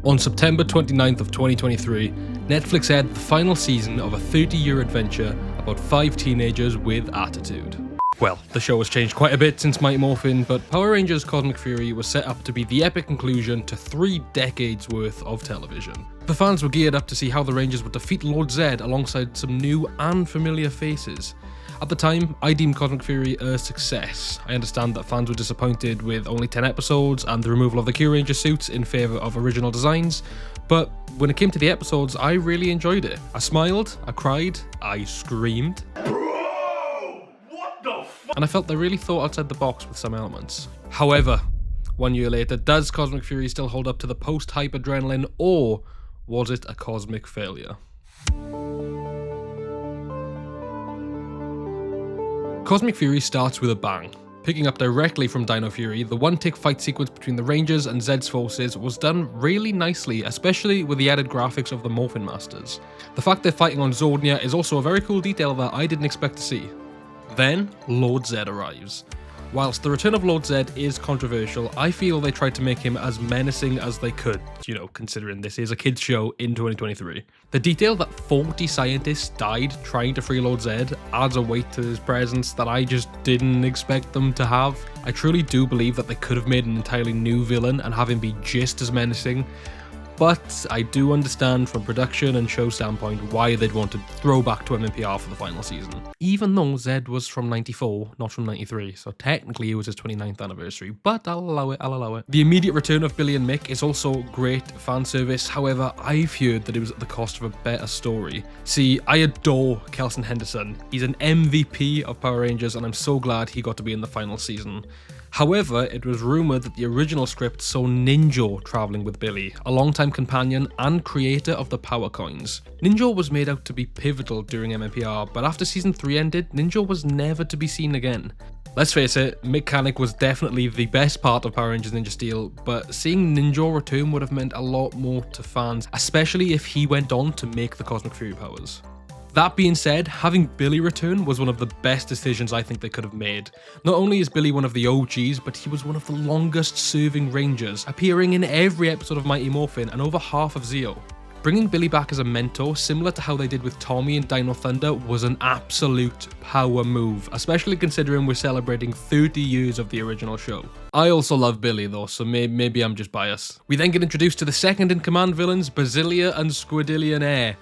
On September 29th of 2023, Netflix aired the final season of a 30-year adventure about 5 teenagers with attitude. Well, the show has changed quite a bit since Mighty Morphin, but Power Rangers Cosmic Fury was set up to be the epic conclusion to 3 decades worth of television. The fans were geared up to see how the Rangers would defeat Lord Zedd alongside some new and familiar faces. At the time, I deemed Cosmic Fury a success. I understand that fans were disappointed with only 10 episodes and the removal of the Q Ranger suits in favour of original designs, but when it came to the episodes, I really enjoyed it. I smiled, I cried, I screamed. Bro, what the fuck? And I felt they really thought outside the box with some elements. However, 1 year later, does Cosmic Fury still hold up to the post-hype adrenaline, or was it a cosmic failure? Cosmic Fury starts with a bang. Picking up directly from Dino Fury, the one-take fight sequence between the Rangers and Zedd's forces was done really nicely, especially with the added graphics of the Morphin Masters. The fact they're fighting on Zordnia is also a very cool detail that I didn't expect to see. Then, Lord Zedd arrives. Whilst the return of Lord Zedd is controversial, I feel they tried to make him as menacing as they could, considering this is a kids show in 2023. The detail that 40 scientists died trying to free Lord Zedd adds a weight to his presence that I just didn't expect them to have. I truly do believe that they could have made an entirely new villain and have him be just as menacing, but I do understand from production and show standpoint why they'd want to throw back to MMPR for the final season. Even though Zedd was from 94, not from 93, so technically it was his 29th anniversary, but I'll allow it. The immediate return of Billy and Mick is also great fan service, however, I've heard that it was at the cost of a better story. See, I adore Kelson Henderson. He's an MVP of Power Rangers and I'm so glad he got to be in the final season. However, it was rumoured that the original script saw Ninja travelling with Billy, a longtime companion and creator of the Power Coins. Ninja was made out to be pivotal during MMPR, but after season 3 ended, Ninja was never to be seen again. Let's face it, Mechanic was definitely the best part of Power Rangers Ninja Steel, but seeing Ninja return would have meant a lot more to fans, especially if he went on to make the Cosmic Fury powers. That being said, having Billy return was one of the best decisions I think they could have made. Not only is Billy one of the OGs, but he was one of the longest serving Rangers, appearing in every episode of Mighty Morphin and over half of Zeo. Bringing Billy back as a mentor, similar to how they did with Tommy and Dino Thunder, was an absolute power move, especially considering we're celebrating 30 years of the original show. I also love Billy though, so maybe I'm just biased. We then get introduced to the second-in-command villains, Basilia and Squidillion Air.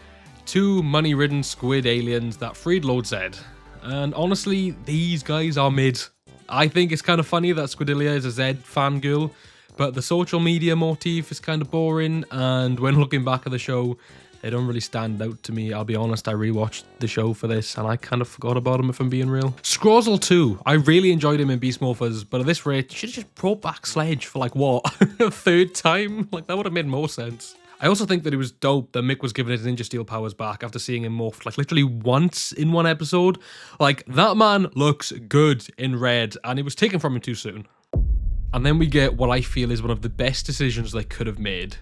2 money-ridden squid aliens that freed Lord Zedd. And honestly, these guys are mid. I think it's kind of funny that Squidillia is a Zedd fangirl, but the social media motif is kind of boring, and when looking back at the show, they don't really stand out to me. I'll be honest, I rewatched the show for this, and I kind of forgot about him if I'm being real. Scrozzle too. I really enjoyed him in Beast Morphers, but at this rate, you should have just brought back Sledge for like, what, a 3rd time? Like, that would have made more sense. I also think that it was dope that Mick was given his Ninja Steel powers back after seeing him morph like literally once in one episode. Like, that man looks good in red, and it was taken from him too soon. And then we get what I feel is one of the best decisions they could have made.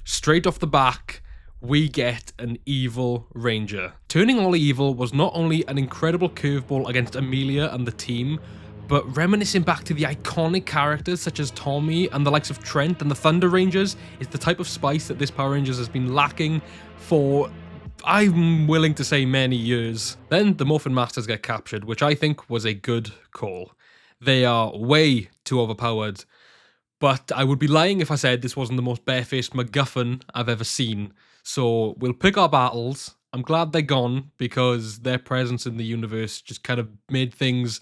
Straight off the back, we get an evil Ranger. Turning all evil was not only an incredible curveball against Amelia and the team, but reminiscing back to the iconic characters such as Tommy and the likes of Trent and the Thunder Rangers is the type of spice that this Power Rangers has been lacking for, I'm willing to say, many years. Then the Morphin Masters get captured, which I think was a good call. They are way too overpowered, but I would be lying if I said this wasn't the most barefaced MacGuffin I've ever seen. So we'll pick our battles. I'm glad they're gone because their presence in the universe just kind of made things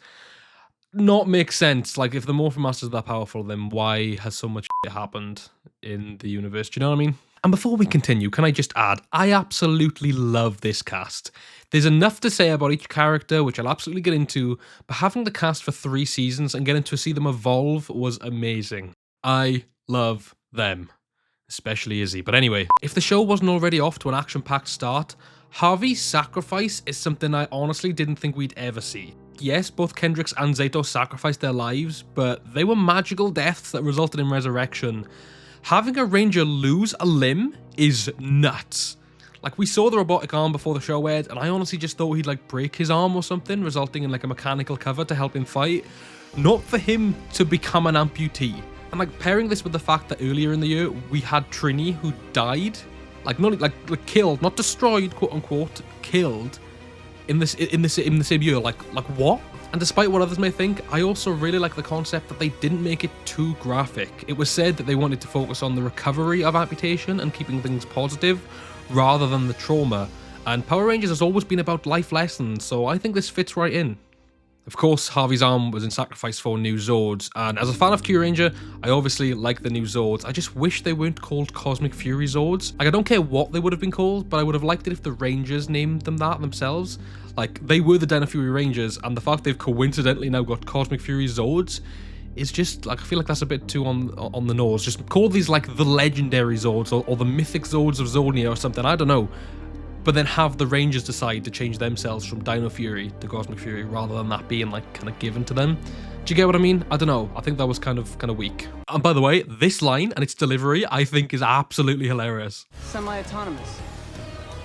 not make sense. Like, if the Morphin Masters are that powerful, then why has so much shit happened in the universe? Do you know what I mean? And before we continue, can I just add, I absolutely love this cast. There's enough to say about each character, which I'll absolutely get into, but having the cast for 3 seasons and getting to see them evolve was amazing. I love them, especially Izzy. But anyway, if the show wasn't already off to an action-packed start, Harvey's sacrifice is something I honestly didn't think we'd ever see. Yes, both Kendricks and Zato sacrificed their lives, but they were magical deaths that resulted in resurrection. Having a Ranger lose a limb is nuts. Like, we saw the robotic arm before the show aired, and I honestly just thought he'd like break his arm or something, resulting in like a mechanical cover to help him fight. Not for him to become an amputee. And like pairing this with the fact that earlier in the year we had Trini who died, like not like killed, not destroyed, quote unquote, killed in the same year. Like what? And despite what others may think, I also really like the concept that they didn't make it too graphic. It was said that they wanted to focus on the recovery of amputation and keeping things positive rather than the trauma. And Power Rangers has always been about life lessons, so I think this fits right in. Of course, Harvey's arm was in sacrifice for new Zords, and as a fan of Kyuranger, I obviously like the new Zords. I just wish they weren't called Cosmic Fury Zords. Like, I don't care what they would have been called, but I would have liked it if the Rangers named them that themselves. Like, they were the Dino Fury Rangers, and the fact they've coincidentally now got Cosmic Fury Zords is just, like, I feel like that's a bit too on the nose. Just call these, like, the Legendary Zords, or the Mythic Zords of Zornia or something, I don't know. But then have the Rangers decide to change themselves from Dino Fury to Cosmic Fury rather than that being like kind of given to them. Do you get what I mean? I don't know. I think that was kind of weak. And by the way, this line and its delivery I think is absolutely hilarious. Semi-autonomous.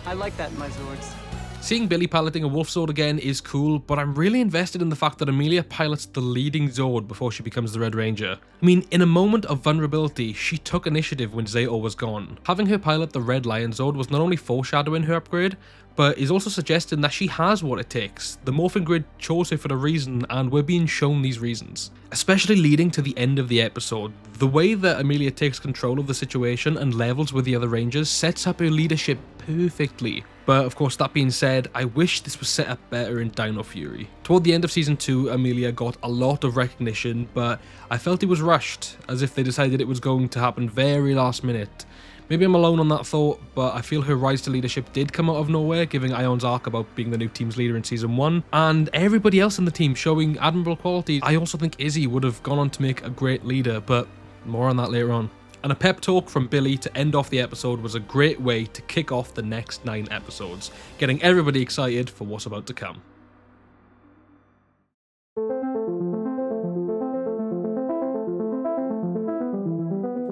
I like that in my Zords. Seeing Billy piloting a Wolf Zord again is cool, but I'm really invested in the fact that Amelia pilots the leading Zord before she becomes the Red Ranger. I mean, in a moment of vulnerability, she took initiative when Zato was gone. Having her pilot the Red Lion Zord was not only foreshadowing her upgrade, but is also suggesting that she has what it takes. The Morphin Grid chose her for a reason, and we're being shown these reasons. Especially leading to the end of the episode, the way that Amelia takes control of the situation and levels with the other Rangers sets up her leadership perfectly. But of course, that being said, I wish this was set up better in Dino Fury. Toward the end of Season 2, Amelia got a lot of recognition, but I felt it was rushed, as if they decided it was going to happen very last minute. Maybe I'm alone on that thought, but I feel her rise to leadership did come out of nowhere, giving Ion's arc about being the new team's leader in Season 1, and everybody else in the team showing admirable qualities. I also think Izzy would have gone on to make a great leader, but more on that later on. And a pep talk from Billy to end off the episode was a great way to kick off the next 9 episodes, getting everybody excited for what's about to come.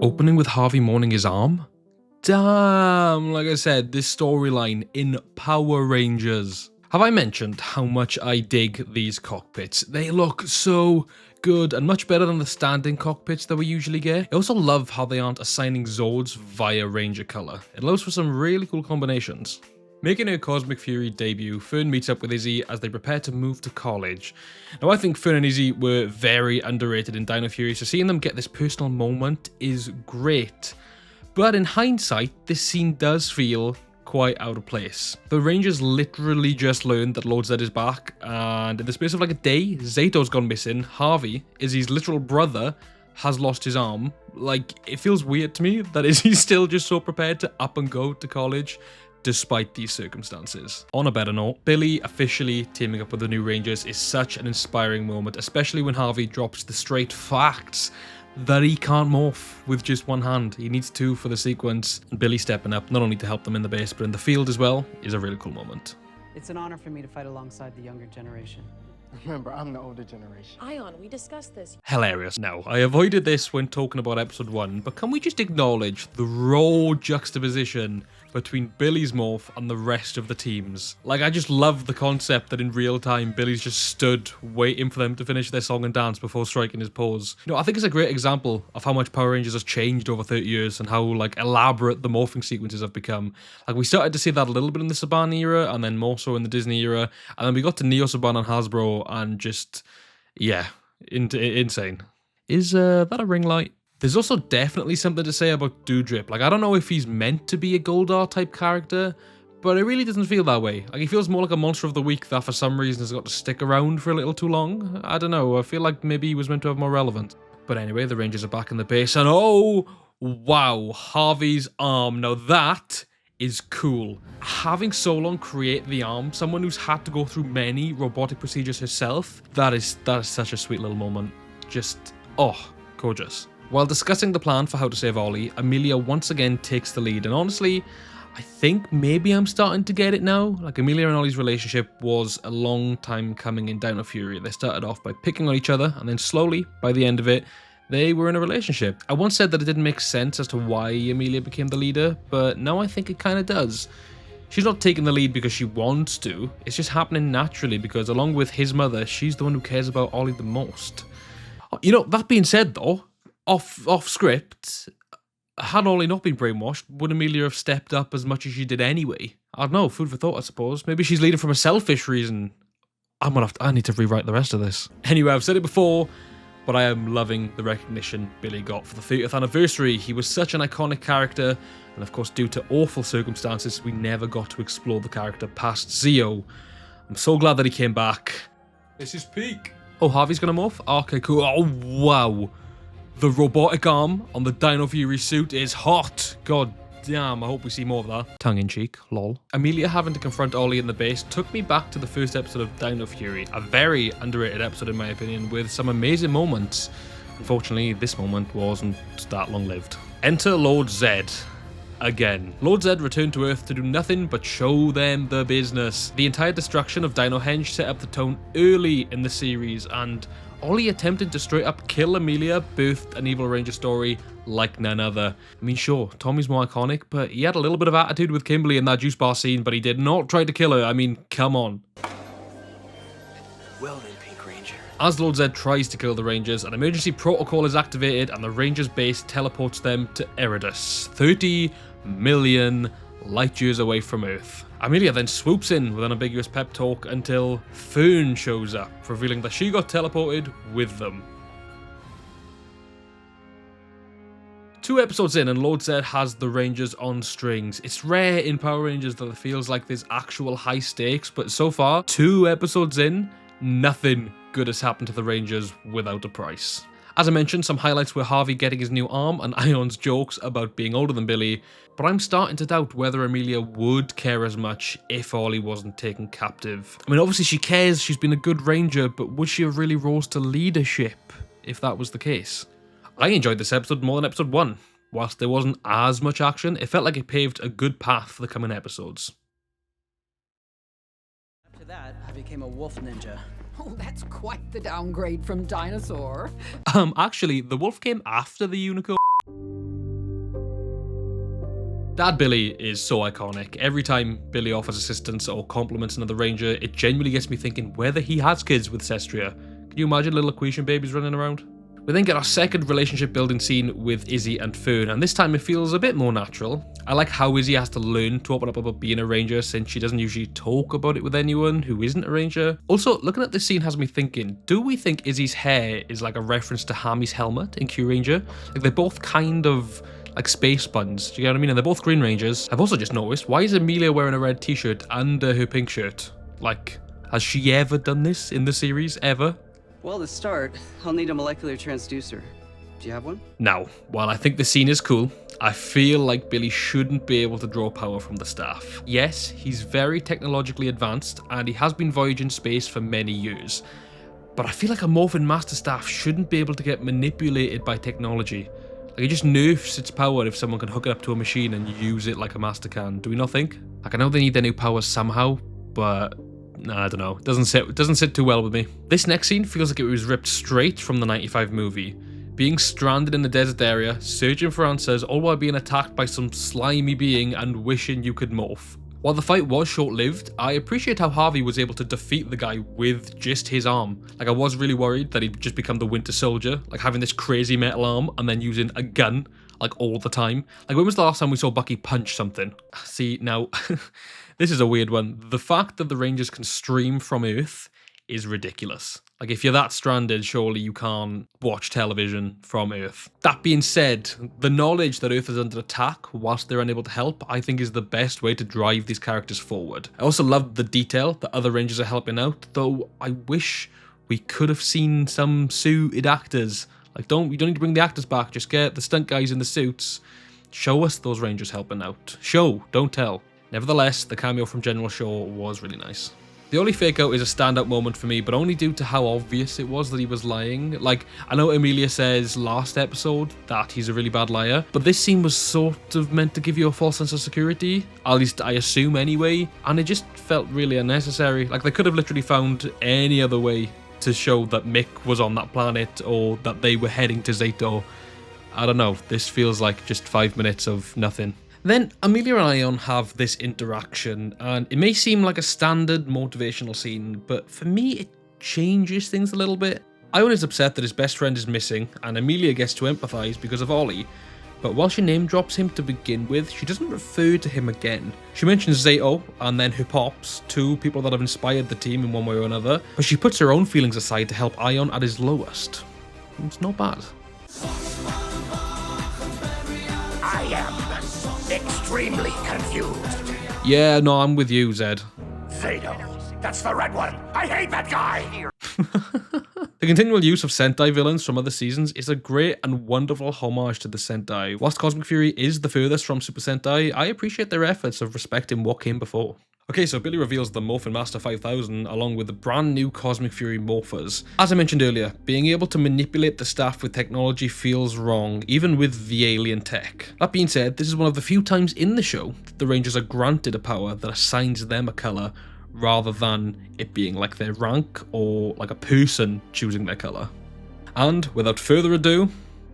Opening with Harvey mourning his arm? Damn, like I said, this storyline in Power Rangers. Have I mentioned how much I dig these cockpits? They look so good and much better than the standing cockpits that we usually get. I also love how they aren't assigning Zords via Ranger color. It allows for some really cool combinations. Making her Cosmic Fury debut, Fern meets up with Izzy as they prepare to move to college. Now I think Fern and Izzy were very underrated in Dino Fury, so seeing them get this personal moment is great. But in hindsight, this scene does feel quite out of place. The Rangers literally just learned that Lord Zedd is back, and in the space of like a day, Zato's gone missing, Harvey, Izzy's literal brother, has lost his arm. Like, it feels weird to me that Izzy's still just so prepared to up and go to college despite these circumstances. On a better note, Billy officially teaming up with the new Rangers is such an inspiring moment, especially when Harvey drops the straight facts that he can't morph with just one hand. He needs 2 for the sequence, and Billy stepping up, not only to help them in the base, but in the field as well, is a really cool moment. It's an honor for me to fight alongside the younger generation. Remember, I'm the older generation. Ion, we discussed this. Hilarious. Now, I avoided this when talking about episode 1, but can we just acknowledge the raw juxtaposition between Billy's morph and the rest of the teams? Like, I just love the concept that in real time, Billy's just stood waiting for them to finish their song and dance before striking his pose. You know, I think it's a great example of how much Power Rangers has changed over 30 years and how, like, elaborate the morphing sequences have become. Like, we started to see that a little bit in the Saban era, and then more so in the Disney era, and then we got to Neo Saban and Hasbro, and just, yeah, insane. Is that a ring light? There's also definitely something to say about Doudrip. Like, I don't know if he's meant to be a Goldar type character, but it really doesn't feel that way. Like, he feels more like a monster of the week that for some reason has got to stick around for a little too long. I don't know, I feel like maybe he was meant to have more relevance. But anyway, the Rangers are back in the base, and oh, wow, Harvey's arm. Now that is cool. Having Solon create the arm, someone who's had to go through many robotic procedures herself, that is such a sweet little moment. Just, oh, gorgeous. While discussing the plan for how to save Ollie, Amelia once again takes the lead, and honestly, I think maybe I'm starting to get it now. Like, Amelia and Ollie's relationship was a long time coming in Dino Fury. They started off by picking on each other, and then slowly, by the end of it, they were in a relationship. I once said that it didn't make sense as to why Amelia became the leader, but now I think it kind of does. She's not taking the lead because she wants to, it's just happening naturally because along with his mother, she's the one who cares about Ollie the most. You know, that being said though, Off script, had Ollie not been brainwashed, would Amelia have stepped up as much as she did anyway? I don't know, food for thought, I suppose. Maybe she's leading from a selfish reason. I need to rewrite the rest of this. Anyway, I've said it before, but I am loving the recognition Billy got for the 30th anniversary. He was such an iconic character, and of course, due to awful circumstances, we never got to explore the character past Zeo. I'm so glad that he came back. This is peak. Oh, Harvey's gonna morph? Okay, cool. Oh, wow. The robotic arm on the Dino Fury suit is hot. God damn, I hope we see more of that. Tongue-in-cheek, lol. Amelia having to confront Ollie in the base took me back to the first episode of Dino Fury. A very underrated episode in my opinion, with some amazing moments. Unfortunately, this moment wasn't that long-lived. Enter Lord Zedd. Again. Lord Zedd returned to Earth to do nothing but show them the business. The entire destruction of Dino Henge set up the tone early in the series, and Ollie attempted to straight up kill Amelia birthed an Evil Ranger story like none other. I mean, sure, Tommy's more iconic, but he had a little bit of attitude with Kimberly in that juice bar scene, but he did not try to kill her. I mean, come on. Well then, Pink Ranger. As Lord Zedd tries to kill the Rangers, an emergency protocol is activated and the Rangers base teleports them to Eridus, 30 million light years away from Earth. Amelia then swoops in with an ambiguous pep talk until Fern shows up, revealing that she got teleported with them. 2 episodes in and Lord Zedd has the Rangers on strings. It's rare in Power Rangers that it feels like there's actual high stakes, but so far, 2 episodes in, nothing good has happened to the Rangers without a price. As I mentioned, some highlights were Harvey getting his new arm and Ion's jokes about being older than Billy, but I'm starting to doubt whether Amelia would care as much if Ollie wasn't taken captive. I mean, obviously she cares, she's been a good Ranger, but would she have really rose to leadership if that was the case? I enjoyed this episode more than episode 1. Whilst there wasn't as much action, it felt like it paved a good path for the coming episodes. After that, I became a wolf ninja. Oh, that's quite the downgrade from dinosaur. Actually, the wolf came after the unicorn. Dad Billy is so iconic. Every time Billy offers assistance or compliments another Ranger, it genuinely gets me thinking whether he has kids with Sestria. Can you imagine little equation babies running around? We then get our second relationship building scene with Izzy and Fern, and this time it feels a bit more natural. I like how Izzy has to learn to open up about being a Ranger since she doesn't usually talk about it with anyone who isn't a Ranger. Also, looking at this scene has me thinking, do we think Izzy's hair is like a reference to Hammy's helmet in Q Ranger? Like they're both kind of like space buns, do you get what I mean? And they're both Green Rangers. I've also just noticed, why is Amelia wearing a red t-shirt under her pink shirt? Like, has she ever done this in the series, ever? Well, to start, I'll need a molecular transducer. Do you have one? Now, while I think the scene is cool, I feel like Billy shouldn't be able to draw power from the staff. Yes, he's very technologically advanced, and he has been voyaging space for many years. But I feel like a Morphin Master Staff shouldn't be able to get manipulated by technology. Like, it just nerfs its power if someone can hook it up to a machine and use it like a Master can. Do we not think? Like, I know they need their new powers somehow, but I don't know. It doesn't sit too well with me. This next scene feels like it was ripped straight from the 95 movie. Being stranded in the desert area, searching for answers, all while being attacked by some slimy being and wishing you could morph. While the fight was short-lived, I appreciate how Harvey was able to defeat the guy with just his arm. Like, I was really worried that he'd just become the Winter Soldier, like having this crazy metal arm and then using a gun, like all the time. Like, when was the last time we saw Bucky punch something? See, now, this is a weird one. The fact that the Rangers can stream from Earth is ridiculous. Like, if you're that stranded, surely you can't watch television from Earth. That being said, the knowledge that Earth is under attack whilst they're unable to help, I think is the best way to drive these characters forward. I also love the detail that other Rangers are helping out, though I wish we could have seen some suited actors. Like, we don't need to bring the actors back, just get the stunt guys in the suits. Show us those Rangers helping out. Show, don't tell. Nevertheless, the cameo from General Shaw was really nice. The only fake out is a standout moment for me, but only due to how obvious it was that he was lying. Like, I know Amelia says last episode that he's a really bad liar, but this scene was sort of meant to give you a false sense of security, at least I assume anyway, and it just felt really unnecessary. Like, they could have literally found any other way to show that Mick was on that planet or that they were heading to Zato. I don't know, this feels like just 5 minutes of nothing. Then Amelia and Ion have this interaction, and it may seem like a standard motivational scene, but for me it changes things a little bit. Ion is upset that his best friend is missing, and Amelia gets to empathise because of Ollie. But while she name drops him to begin with, she doesn't refer to him again. She mentions Zato and then her pops, two people that have inspired the team in one way or another, but she puts her own feelings aside to help Ion at his lowest. It's not bad. I am extremely confused. Yeah, no, I'm with you, Zedd. Zato, that's the red one. I hate that guy. The continual use of Sentai villains from other seasons is a great and wonderful homage to the Sentai. Whilst Cosmic Fury is the furthest from Super Sentai, I appreciate their efforts of respecting what came before. Okay, so Billy reveals the Morphin Master 5000 along with the brand new Cosmic Fury Morphers. As I mentioned earlier, being able to manipulate the staff with technology feels wrong, even with the alien tech. That being said, this is one of the few times in the show that the Rangers are granted a power that assigns them a colour, rather than it being like their rank or like a person choosing their colour. And without further ado,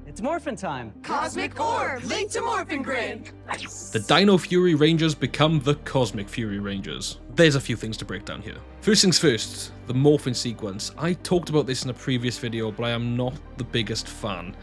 It's Morphin time. Cosmic Orb, linked to Morphin Grid. the Dino Fury Rangers become the Cosmic Fury Rangers. There's a few things to break down here. First things first, the morphing sequence. I talked about this in a previous video, but I am not the biggest fan.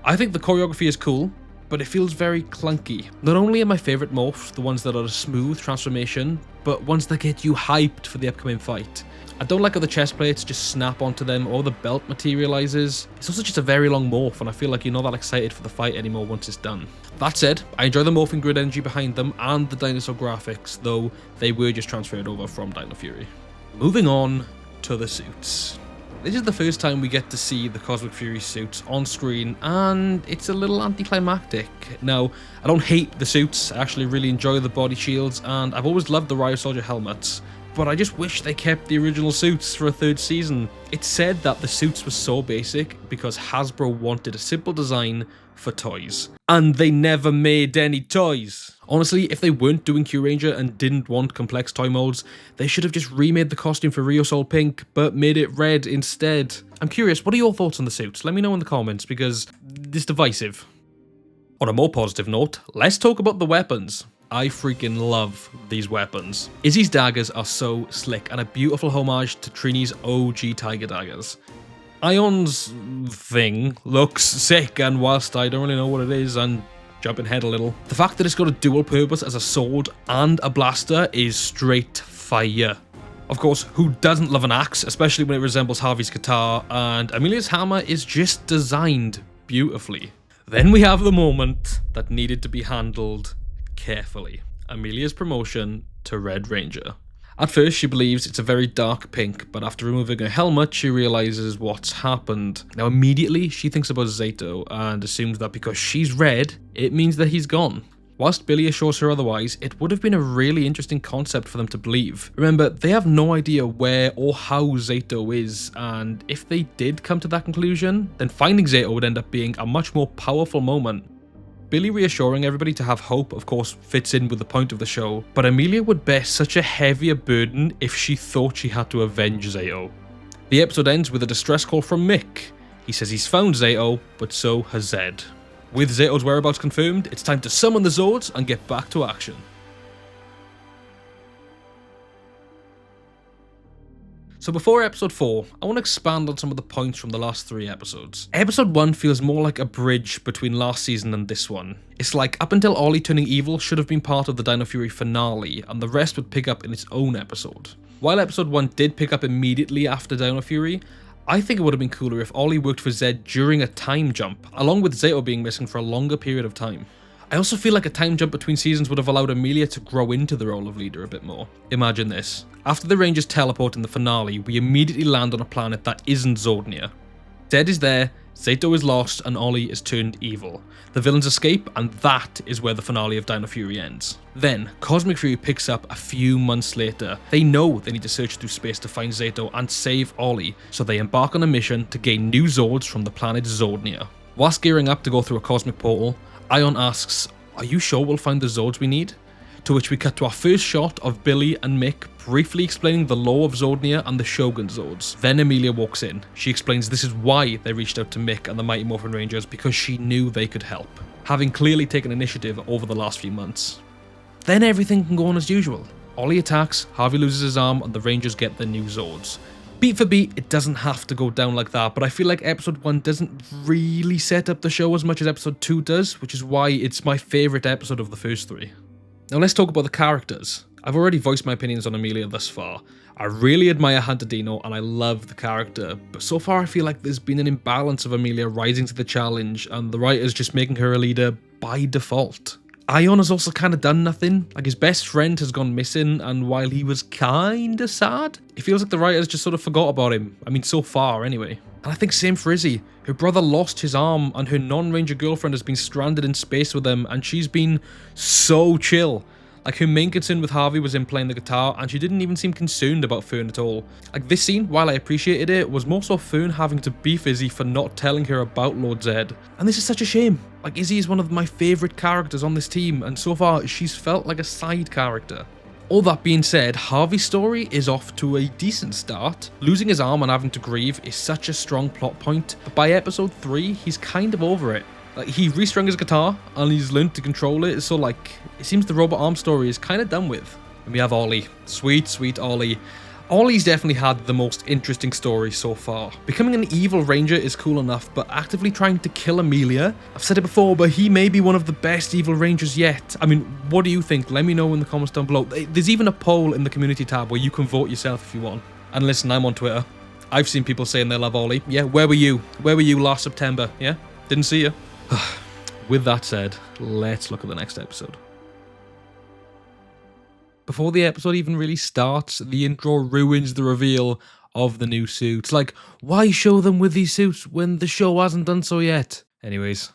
I think the choreography is cool, but it feels very clunky. Not only are my favourite morphs the ones that are a smooth transformation, but ones that get you hyped for the upcoming fight. I don't like how the chest plates just snap onto them or the belt materializes. It's also just a very long morph and I feel like you're not that excited for the fight anymore once it's done. That said, I enjoy the morphing grid energy behind them and the dinosaur graphics, though they were just transferred over from Dino Fury. Moving on to the suits. This is the first time we get to see the Cosmic Fury suits on screen, and it's a little anticlimactic. Now, I don't hate the suits, I actually really enjoy the body shields, and I've always loved the Riot Soldier helmets, but I just wish they kept the original suits for a third season. It's said that the suits were so basic because Hasbro wanted a simple design for toys, and they never made any toys. Honestly, if they weren't doing Q-Ranger and didn't want complex toy molds, they should have just remade the costume for Rio Soul Pink, but made it red instead. I'm curious, what are your thoughts on the suits? Let me know in the comments, because it's divisive. On a more positive note, let's talk about the weapons. I freaking love these weapons. Izzy's daggers are so slick, and a beautiful homage to Trini's OG Tiger daggers. Ion's thing looks sick, and whilst I don't really know what it is, and jumping ahead a little, the fact that it's got a dual purpose as a sword and a blaster is straight fire. Of course, who doesn't love an axe, especially when it resembles Harvey's guitar, and Amelia's hammer is just designed beautifully. Then we have the moment that needed to be handled carefully. Amelia's promotion to Red Ranger. At first, she believes it's a very dark pink, but after removing her helmet, she realizes what's happened. Now, immediately, she thinks about Zato and assumes that because she's red, it means that he's gone. Whilst Billy assures her otherwise, it would have been a really interesting concept for them to believe. Remember, they have no idea where or how Zato is, and if they did come to that conclusion, then finding Zato would end up being a much more powerful moment. Billy reassuring everybody to have hope, of course, fits in with the point of the show, but Amelia would bear such a heavier burden if she thought she had to avenge Zato. The episode ends with a distress call from Mick. He says he's found Zato, but so has Zedd. With Zato's whereabouts confirmed, it's time to summon the Zords and get back to action. So before episode 4, I want to expand on some of the points from the last 3 episodes. Episode 1 feels more like a bridge between last season and this one. It's like up until Ollie turning evil should have been part of the Dino Fury finale, and the rest would pick up in its own episode. While episode 1 did pick up immediately after Dino Fury, I think it would have been cooler if Ollie worked for Zedd during a time jump, along with Zato being missing for a longer period of time. I also feel like a time jump between seasons would have allowed Amelia to grow into the role of leader a bit more. Imagine this. After the Rangers teleport in the finale, we immediately land on a planet that isn't Zordnia. Zedd is there, Zato is lost, and Ollie is turned evil. The villains escape, and that is where the finale of Dino Fury ends. Then, Cosmic Fury picks up a few months later. They know they need to search through space to find Zato and save Ollie, so they embark on a mission to gain new Zords from the planet Zordnia. Whilst gearing up to go through a cosmic portal, Ion asks, "Are you sure we'll find the Zords we need?" To which we cut to our first shot of Billy and Mick briefly explaining the law of Zordnia and the Shogun Zords. Then Amelia walks in. She explains this is why they reached out to Mick and the Mighty Morphin Rangers, because she knew they could help, having clearly taken initiative over the last few months. Then everything can go on as usual. Ollie attacks, Harvey loses his arm, and the Rangers get their new Zords. Beat for beat, it doesn't have to go down like that, but I feel like episode 1 doesn't really set up the show as much as episode 2 does, which is why it's my favourite episode of the first 3. Now let's talk about the characters. I've already voiced my opinions on Amelia thus far. I really admire Hunter Dino and I love the character, but so far I feel like there's been an imbalance of Amelia rising to the challenge and the writers just making her a leader by default. Ion has also kind of done nothing. Like, his best friend has gone missing, and while he was kind of sad, it feels like the writers just sort of forgot about him. I mean, so far anyway. And I think same for Izzy. Her brother lost his arm and her non-ranger girlfriend has been stranded in space with them, and she's been so chill. Like, her main concern with Harvey was him playing the guitar, and she didn't even seem concerned about Fern at all. Like, this scene, while I appreciated it, was more so Fern having to beef Izzy for not telling her about Lord Zedd. And this is such a shame. Like, Izzy is one of my favourite characters on this team, and so far, she's felt like a side character. All that being said, Harvey's story is off to a decent start. Losing his arm and having to grieve is such a strong plot point, but by episode 3, he's kind of over it. Like, he restrung his guitar and he's learned to control it, so like, it seems the robot arm story is kind of done with. And we have Ollie. Sweet, sweet Ollie. Ollie's definitely had the most interesting story so far. Becoming an evil ranger is cool enough, but actively trying to kill Amelia? I've said it before, but he may be one of the best evil rangers yet. I mean, what do you think? Let me know in the comments down below. There's even a poll in the community tab where you can vote yourself if you want. And listen, I'm on Twitter. I've seen people saying they love Ollie. Yeah, where were you? Where were you last September? Yeah? Didn't see you. With that said, let's look at the next episode. Before the episode even really starts, the intro ruins the reveal of the new suits. Like, why show them with these suits when the show hasn't done so yet? Anyways.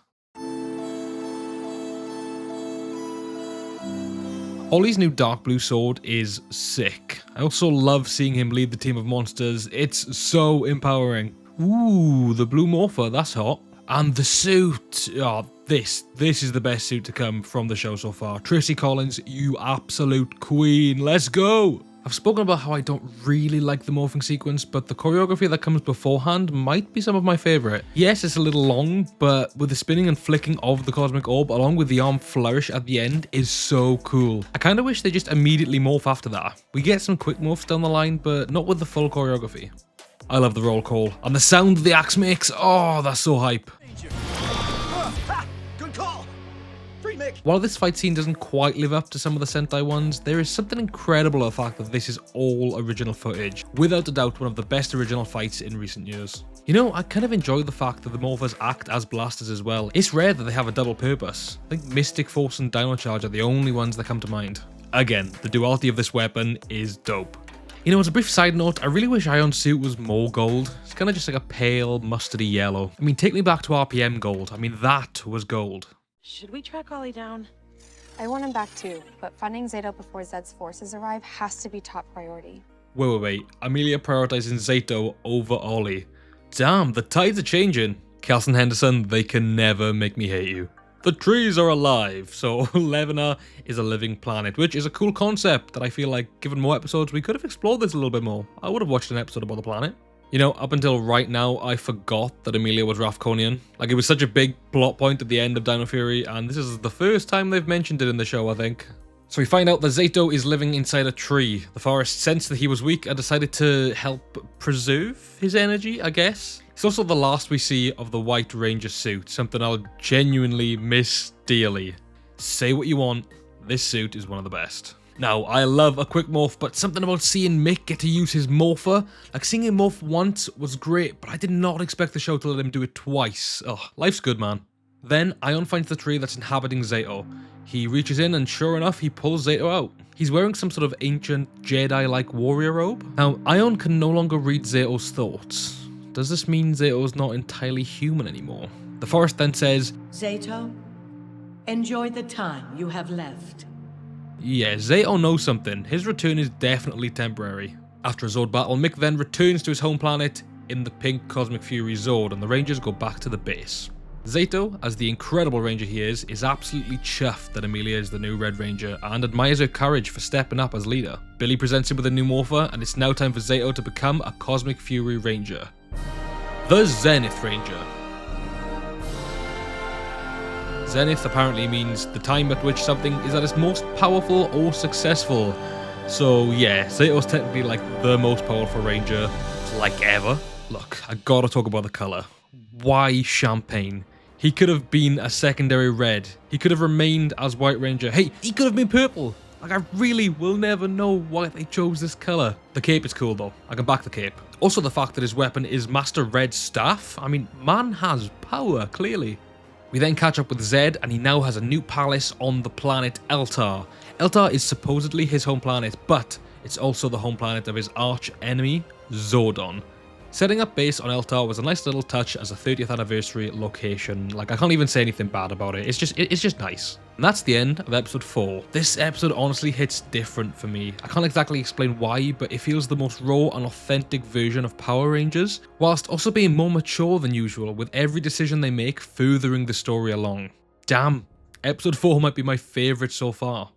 Ollie's new dark blue sword is sick. I also love seeing him lead the team of monsters. It's so empowering. Ooh, the blue morpher, that's hot. And the suit, oh, this is the best suit to come from the show so far. Tracy Collins, you absolute queen, let's go! I've spoken about how I don't really like the morphing sequence, but the choreography that comes beforehand might be some of my favourite. Yes, it's a little long, but with the spinning and flicking of the cosmic orb along with the arm flourish at the end is so cool. I kind of wish they just immediately morph after that. We get some quick morphs down the line, but not with the full choreography. I love the roll call, and the sound the axe makes, oh, that's so hype. Good call. Free Mick. While this fight scene doesn't quite live up to some of the Sentai ones, there is something incredible about the fact that this is all original footage. Without a doubt, one of the best original fights in recent years. You know, I kind of enjoy the fact that the morphers act as blasters as well. It's rare that they have a double purpose. I think Mystic Force and Dino Charge are the only ones that come to mind. Again, the duality of this weapon is dope. You know, as a brief side note, I really wish Ion's suit was more gold. It's kind of just like a pale, mustardy yellow. I mean, take me back to RPM gold. I mean, that was gold. Should we track Ollie down? I want him back too, but finding Zato before Zedd's forces arrive has to be top priority. Wait. Amelia prioritizing Zato over Ollie. Damn, the tides are changing. Kelson Henderson, they can never make me hate you. The trees are alive, so Levenar is a living planet, which is a cool concept that I feel like, given more episodes, we could have explored this a little bit more. I would have watched an episode about the planet. You know, up until right now, I forgot that Amelia was Rathconian. Like, it was such a big plot point at the end of Dino Fury, and this is the first time they've mentioned it in the show, I think. So we find out that Zato is living inside a tree. The forest sensed that he was weak and decided to help preserve his energy, I guess. It's also the last we see of the White Ranger suit, something I'll genuinely miss dearly. Say what you want, this suit is one of the best. Now, I love a quick morph, but something about seeing Mick get to use his morpher, like seeing him morph once was great, but I did not expect the show to let him do it twice. Ugh, life's good, man. Then, Ion finds the tree that's inhabiting Zato. He reaches in and sure enough, he pulls Zato out. He's wearing some sort of ancient Jedi-like warrior robe. Now, Ion can no longer read Zato's thoughts. Does this mean Zato's not entirely human anymore? The forest then says, Zato, enjoy the time you have left. Yeah, Zato knows something. His return is definitely temporary. After a Zord battle, Mick then returns to his home planet in the pink Cosmic Fury Zord, and the Rangers go back to the base. Zato, as the incredible ranger he is absolutely chuffed that Amelia is the new Red Ranger and admires her courage for stepping up as leader. Billy presents him with a new morpher, and it's now time for Zato to become a Cosmic Fury Ranger. The Zenith Ranger. Zenith apparently means the time at which something is at its most powerful or successful. So yeah, Zato's technically like the most powerful ranger. like ever. Look, I gotta talk about the color. Why champagne? He could have been a secondary red. He could have remained as White Ranger. Hey, he could have been purple. Like, I really will never know why they chose this color. The cape is cool though. I can back the cape. Also the fact that his weapon is Master Red's staff. I mean, man has power, clearly. We then catch up with Zedd, and he now has a new palace on the planet Eltar. Eltar is supposedly his home planet, but it's also the home planet of his arch enemy, Zordon. Setting up base on Eltar was a nice little touch as a 30th anniversary location. Like, I can't even say anything bad about it. It's just nice. And that's the end of episode 4. This episode honestly hits different for me. I can't exactly explain why, but it feels the most raw and authentic version of Power Rangers, whilst also being more mature than usual, with every decision they make furthering the story along. Damn, episode 4 might be my favourite so far.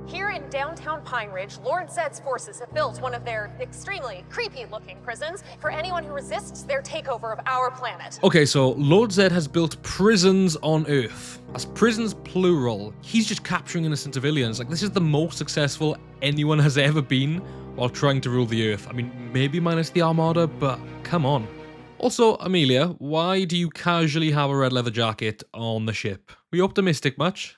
Here in downtown Pine Ridge, Lord Zedd's forces have built one of their extremely creepy-looking prisons for anyone who resists their takeover of our planet. Okay, so Lord Zedd has built prisons on Earth. As prisons plural, he's just capturing innocent civilians. Like, this is the most successful anyone has ever been while trying to rule the Earth. I mean, maybe minus the Armada, but come on. Also, Amelia, why do you casually have a red leather jacket on the ship? Were you optimistic much?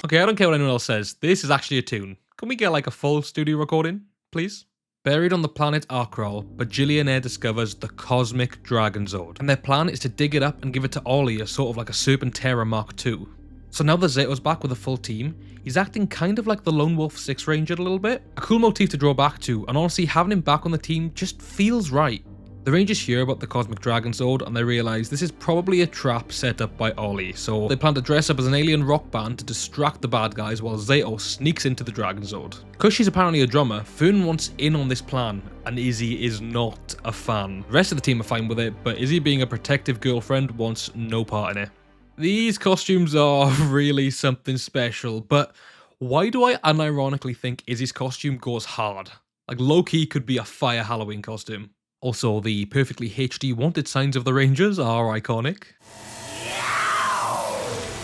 Okay, I don't care what anyone else says. This is actually a tune. Can we get like a full studio recording, please? Buried on the planet Arkral, Bajillionaire discovers the Cosmic Dragon Zord, and their plan is to dig it up and give it to Ollie as sort of like a Serpentera Mark II. So now that Zeto's back with a full team, he's acting kind of like the Lone Wolf 6 Ranger a little bit. A cool motif to draw back to, and honestly having him back on the team just feels right. The Rangers hear about the Cosmic Dragon Zord and they realise this is probably a trap set up by Ollie, so they plan to dress up as an alien rock band to distract the bad guys while Zeto sneaks into the Dragon Zord. Because she's apparently a drummer, Fern wants in on this plan, and Izzy is not a fan. The rest of the team are fine with it, but Izzy, being a protective girlfriend, wants no part in it. These costumes are really something special, but why do I unironically think Izzy's costume goes hard? Like, low-key could be a fire Halloween costume. Also, the perfectly HD wanted signs of the Rangers are iconic.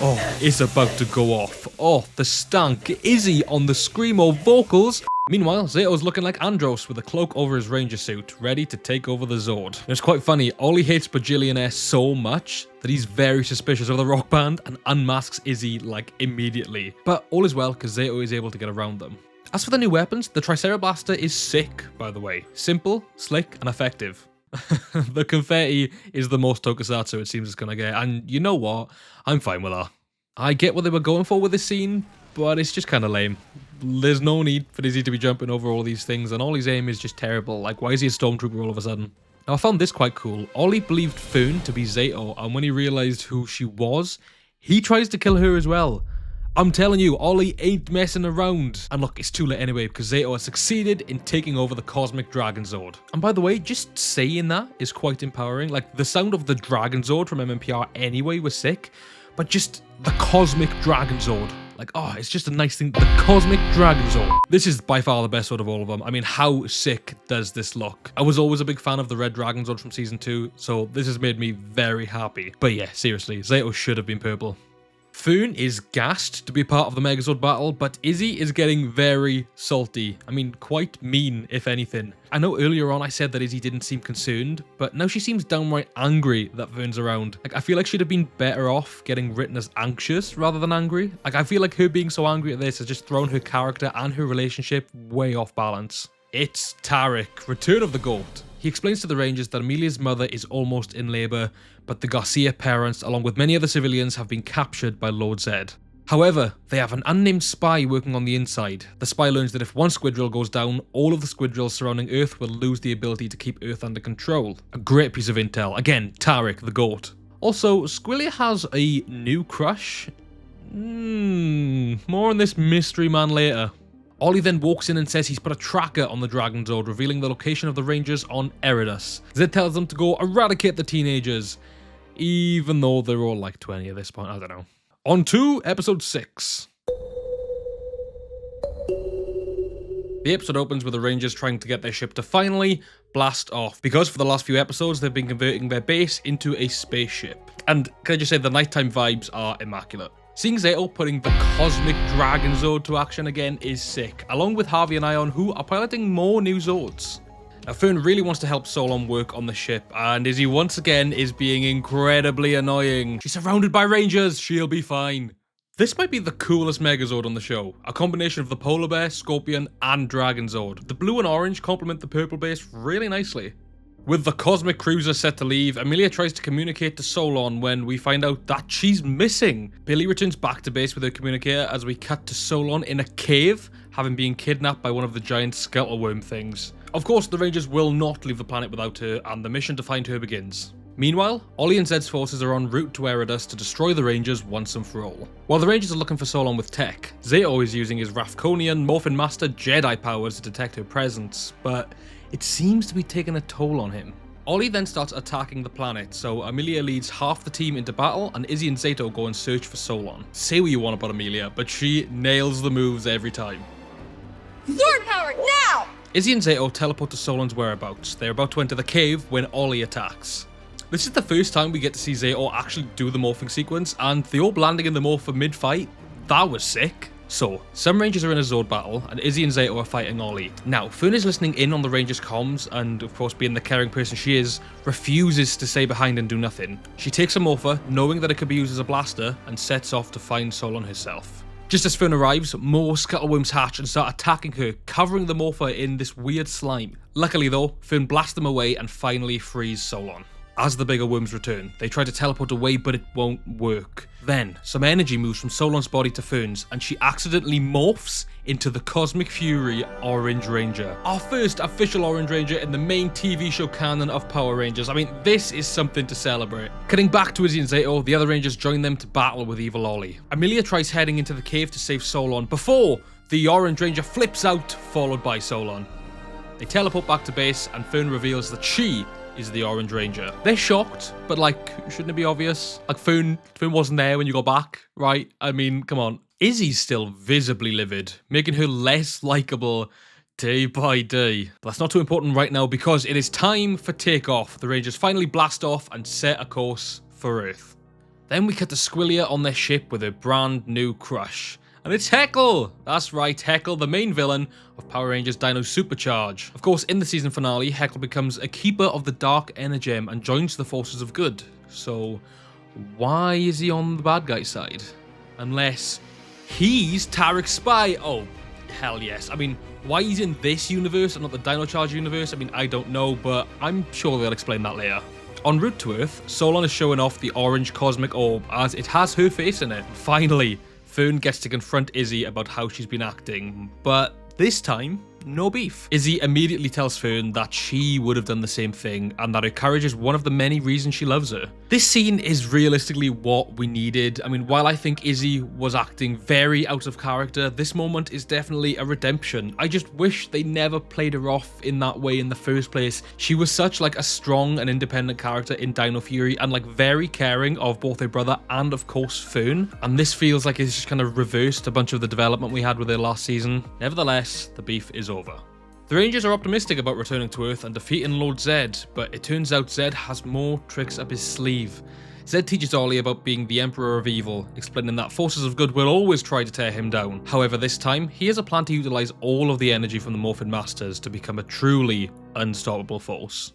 Oh, it's about to go off. Oh, the stank. Izzy on the screamo vocals. Meanwhile, Zeto's looking like Andros with a cloak over his ranger suit, ready to take over the Zord. It's quite funny, Ollie hates Bajillionaire so much that he's very suspicious of the rock band and unmasks Izzy like immediately. But all is well because Zeto is able to get around them. As for the new weapons, the Tricera Blaster is sick, by the way. Simple, slick, and effective. The confetti is the most tokusatsu it seems it's gonna get, and you know what? I'm fine with that. I get what they were going for with this scene, but it's just kind of lame. There's no need for Izzy to be jumping over all these things, and Ollie's aim is just terrible. Like, why is he a stormtrooper all of a sudden? Now, I found this quite cool. Ollie believed Fern to be Zeto, and when he realized who she was, he tries to kill her as well. I'm telling you, Ollie ain't messing around. And look, it's too late anyway, because Zeto has succeeded in taking over the Cosmic Dragon Zord. And by the way, just saying that is quite empowering. Like, the sound of the Dragon Zord from MMPR anyway was sick, but just the Cosmic Dragon Zord. Like, oh, it's just a nice thing. The Cosmic Dragon Zord. This is by far the best Zord of all of them. I mean, how sick does this look? I was always a big fan of the Red Dragon Zord from Season 2, so this has made me very happy. But yeah, seriously, Zeto should have been purple. Fern is gassed to be part of the Megazord battle, but Izzy is getting very salty. I mean, quite mean, if anything. I know earlier on I said that Izzy didn't seem concerned, but now she seems downright angry that Fern's around. Like, I feel like she'd have been better off getting written as anxious rather than angry. Like, I feel like her being so angry at this has just thrown her character and her relationship way off balance. It's Tarek, Return of the Goat. He explains to the Rangers that Amelia's mother is almost in labour, but the Garcia parents, along with many other civilians, have been captured by Lord Zedd. However, they have an unnamed spy working on the inside. The spy learns that if one squid drill goes down, all of the squid drills surrounding Earth will lose the ability to keep Earth under control. A great piece of intel. Again, Tarek, the GOAT. Also, Squillia has a new crush. More on this mystery man later. Ollie then walks in and says he's put a tracker on the Dragon Zord, revealing the location of the Rangers on Eridus. Zedd tells them to go eradicate the teenagers, even though they're all like 20 at this point, I don't know. On to episode 6. The episode opens with the Rangers trying to get their ship to finally blast off, because for the last few episodes they've been converting their base into a spaceship. And can I just say, the nighttime vibes are immaculate. Seeing Zato putting the Cosmic Dragon Zord to action again is sick, along with Harvey and Ion, who are piloting more new Zords. Now, Fern really wants to help Solon work on the ship, and Izzy once again is being incredibly annoying. She's surrounded by Rangers, she'll be fine. This might be the coolest Megazord on the show, a combination of the Polar Bear, Scorpion, and Dragon Zord. The blue and orange complement the purple base really nicely. With the Cosmic Cruiser set to leave, Amelia tries to communicate to Solon when we find out that she's missing. Billy returns back to base with her communicator as we cut to Solon in a cave, having been kidnapped by one of the giant Scuttleworm things. Of course, the Rangers will not leave the planet without her, and the mission to find her begins. Meanwhile, Ollie and Zedd's forces are en route to Eridus to destroy the Rangers once and for all. While the Rangers are looking for Solon with tech, Zato is using his Rafkonian Morphin Master Jedi powers to detect her presence, but it seems to be taking a toll on him. Ollie then starts attacking the planet, so Amelia leads half the team into battle, and Izzy and Zato go and search for Solon. Say what you want about Amelia, but she nails the moves every time. Sword power, now! Izzy and Zato teleport to Solon's whereabouts. They're about to enter the cave when Ollie attacks. This is the first time we get to see Zato actually do the morphing sequence, and the orb landing in the morph mid-fight, that was sick. So, some Rangers are in a Zord battle, and Izzy and Zato are fighting Ollie. Now, Fern is listening in on the Rangers' comms, and of course being the caring person she is, refuses to stay behind and do nothing. She takes a morpher, knowing that it could be used as a blaster, and sets off to find Solon herself. Just as Fern arrives, more Scuttleworms hatch and start attacking her, covering the morpher in this weird slime. Luckily though, Fern blasts them away and finally frees Solon. As the bigger worms return, they try to teleport away, but it won't work. Then, some energy moves from Solon's body to Fern's, and she accidentally morphs into the Cosmic Fury Orange Ranger. Our first official Orange Ranger in the main TV show canon of Power Rangers. I mean, this is something to celebrate. Cutting back to Izzy and Zato, the other Rangers join them to battle with Evil Ollie. Amelia tries heading into the cave to save Solon before the Orange Ranger flips out, followed by Solon. They teleport back to base, and Fern reveals that she is the Orange Ranger. They're shocked, but like, shouldn't it be obvious? Like, Fern wasn't there when you got back, right? I mean, come on. Izzy's still visibly livid, making her less likable day by day. But that's not too important right now because it is time for takeoff. The Rangers finally blast off and set a course for Earth. Then we cut to Squillia on their ship with her brand new crush. And it's Heckle! That's right, Heckle, the main villain of Power Rangers Dino Supercharge. Of course, in the season finale, Heckle becomes a keeper of the Dark Energem and joins the forces of good. So, why is he on the bad guy side? Unless he's Tarek's spy. Oh, hell yes. I mean, why he's in this universe and not the Dino Charge universe, I mean, I don't know, but I'm sure they'll explain that later. En route to Earth, Solon is showing off the orange cosmic orb as it has her face in it. Finally, Fern gets to confront Izzy about how she's been acting, but this time, no beef. Izzy immediately tells Fern that she would have done the same thing and that her courage is one of the many reasons she loves her. This scene is realistically what we needed. I mean, while I think Izzy was acting very out of character, this moment is definitely a redemption. I just wish they never played her off in that way in the first place. She was such like a strong and independent character in Dino Fury and like very caring of both her brother and of course Fern. And this feels like it's just kind of reversed a bunch of the development we had with her last season. Nevertheless, the beef is over. The Rangers are optimistic about returning to Earth and defeating Lord Zedd, but it turns out Zedd has more tricks up his sleeve. Zedd teaches Ollie about being the Emperor of Evil, explaining that forces of good will always try to tear him down. However, this time, he has a plan to utilize all of the energy from the Morphin Masters to become a truly unstoppable force.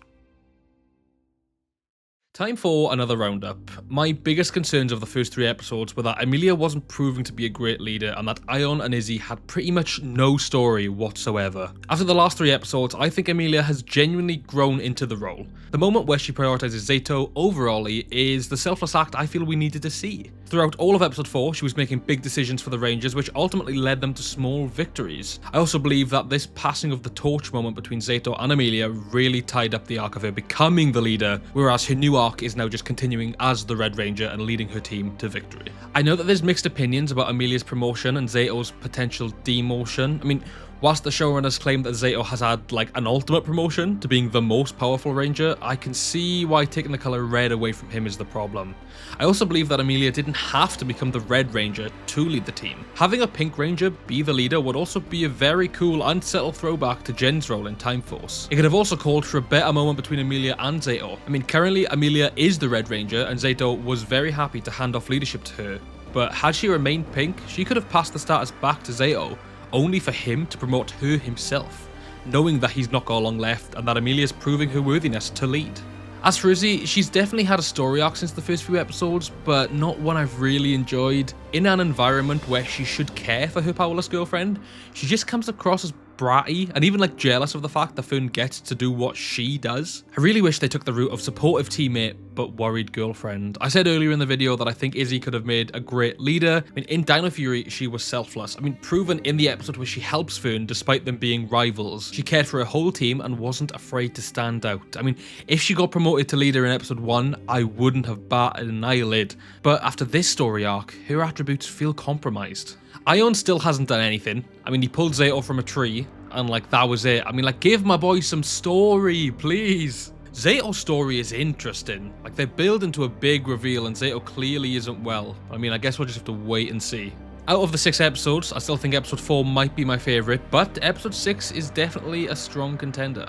Time for another roundup. My biggest concerns of the first 3 episodes were that Amelia wasn't proving to be a great leader and that Ion and Izzy had pretty much no story whatsoever. After the last 3 episodes, I think Amelia has genuinely grown into the role. The moment where she prioritizes Zato over Ollie is the selfless act I feel we needed to see. Throughout all of episode 4, she was making big decisions for the Rangers, which ultimately led them to small victories. I also believe that this passing of the torch moment between Zato and Amelia really tied up the arc of her becoming the leader, whereas her new arc is now just continuing as the Red Ranger and leading her team to victory. I know that there's mixed opinions about Amelia's promotion and Zato's potential demotion. I mean, whilst the showrunners claim that Zato has had like an ultimate promotion to being the most powerful Ranger, I can see why taking the color red away from him is the problem. I also believe that Amelia didn't have to become the Red Ranger to lead the team. Having a Pink Ranger be the leader would also be a very cool, unsettled throwback to Jen's role in Time Force. It could have also called for a better moment between Amelia and Zato. I mean, currently Amelia is the Red Ranger and Zato was very happy to hand off leadership to her. but had she remained pink, she could have passed the status back to Zato, only for him to promote her himself, knowing that he's not got long left and that Amelia's proving her worthiness to lead. As for Izzy, she's definitely had a story arc since the first few episodes, but not one I've really enjoyed. In an environment where she should care for her powerless girlfriend, she just comes across as bratty and even like jealous of the fact that Fern gets to do what she does. I really wish they took the route of supportive teammate but worried girlfriend. I said earlier in the video that I think Izzy could have made a great leader. I mean, in Dino Fury, she was selfless. I mean, proven in the episode where she helps Fern despite them being rivals. She cared for her whole team and wasn't afraid to stand out. I mean, if she got promoted to leader in episode 1, I wouldn't have batted an eyelid. But after this story arc, her attributes feel compromised. Ion still hasn't done anything. I mean, he pulled Zato from a tree, and like, that was it. I mean, like, give my boy some story, please. Zato's story is interesting. Like, they build into a big reveal, and Zato clearly isn't well. I mean, I guess we'll just have to wait and see. Out of the 6 episodes, I still think episode 4 might be my favourite, but episode 6 is definitely a strong contender.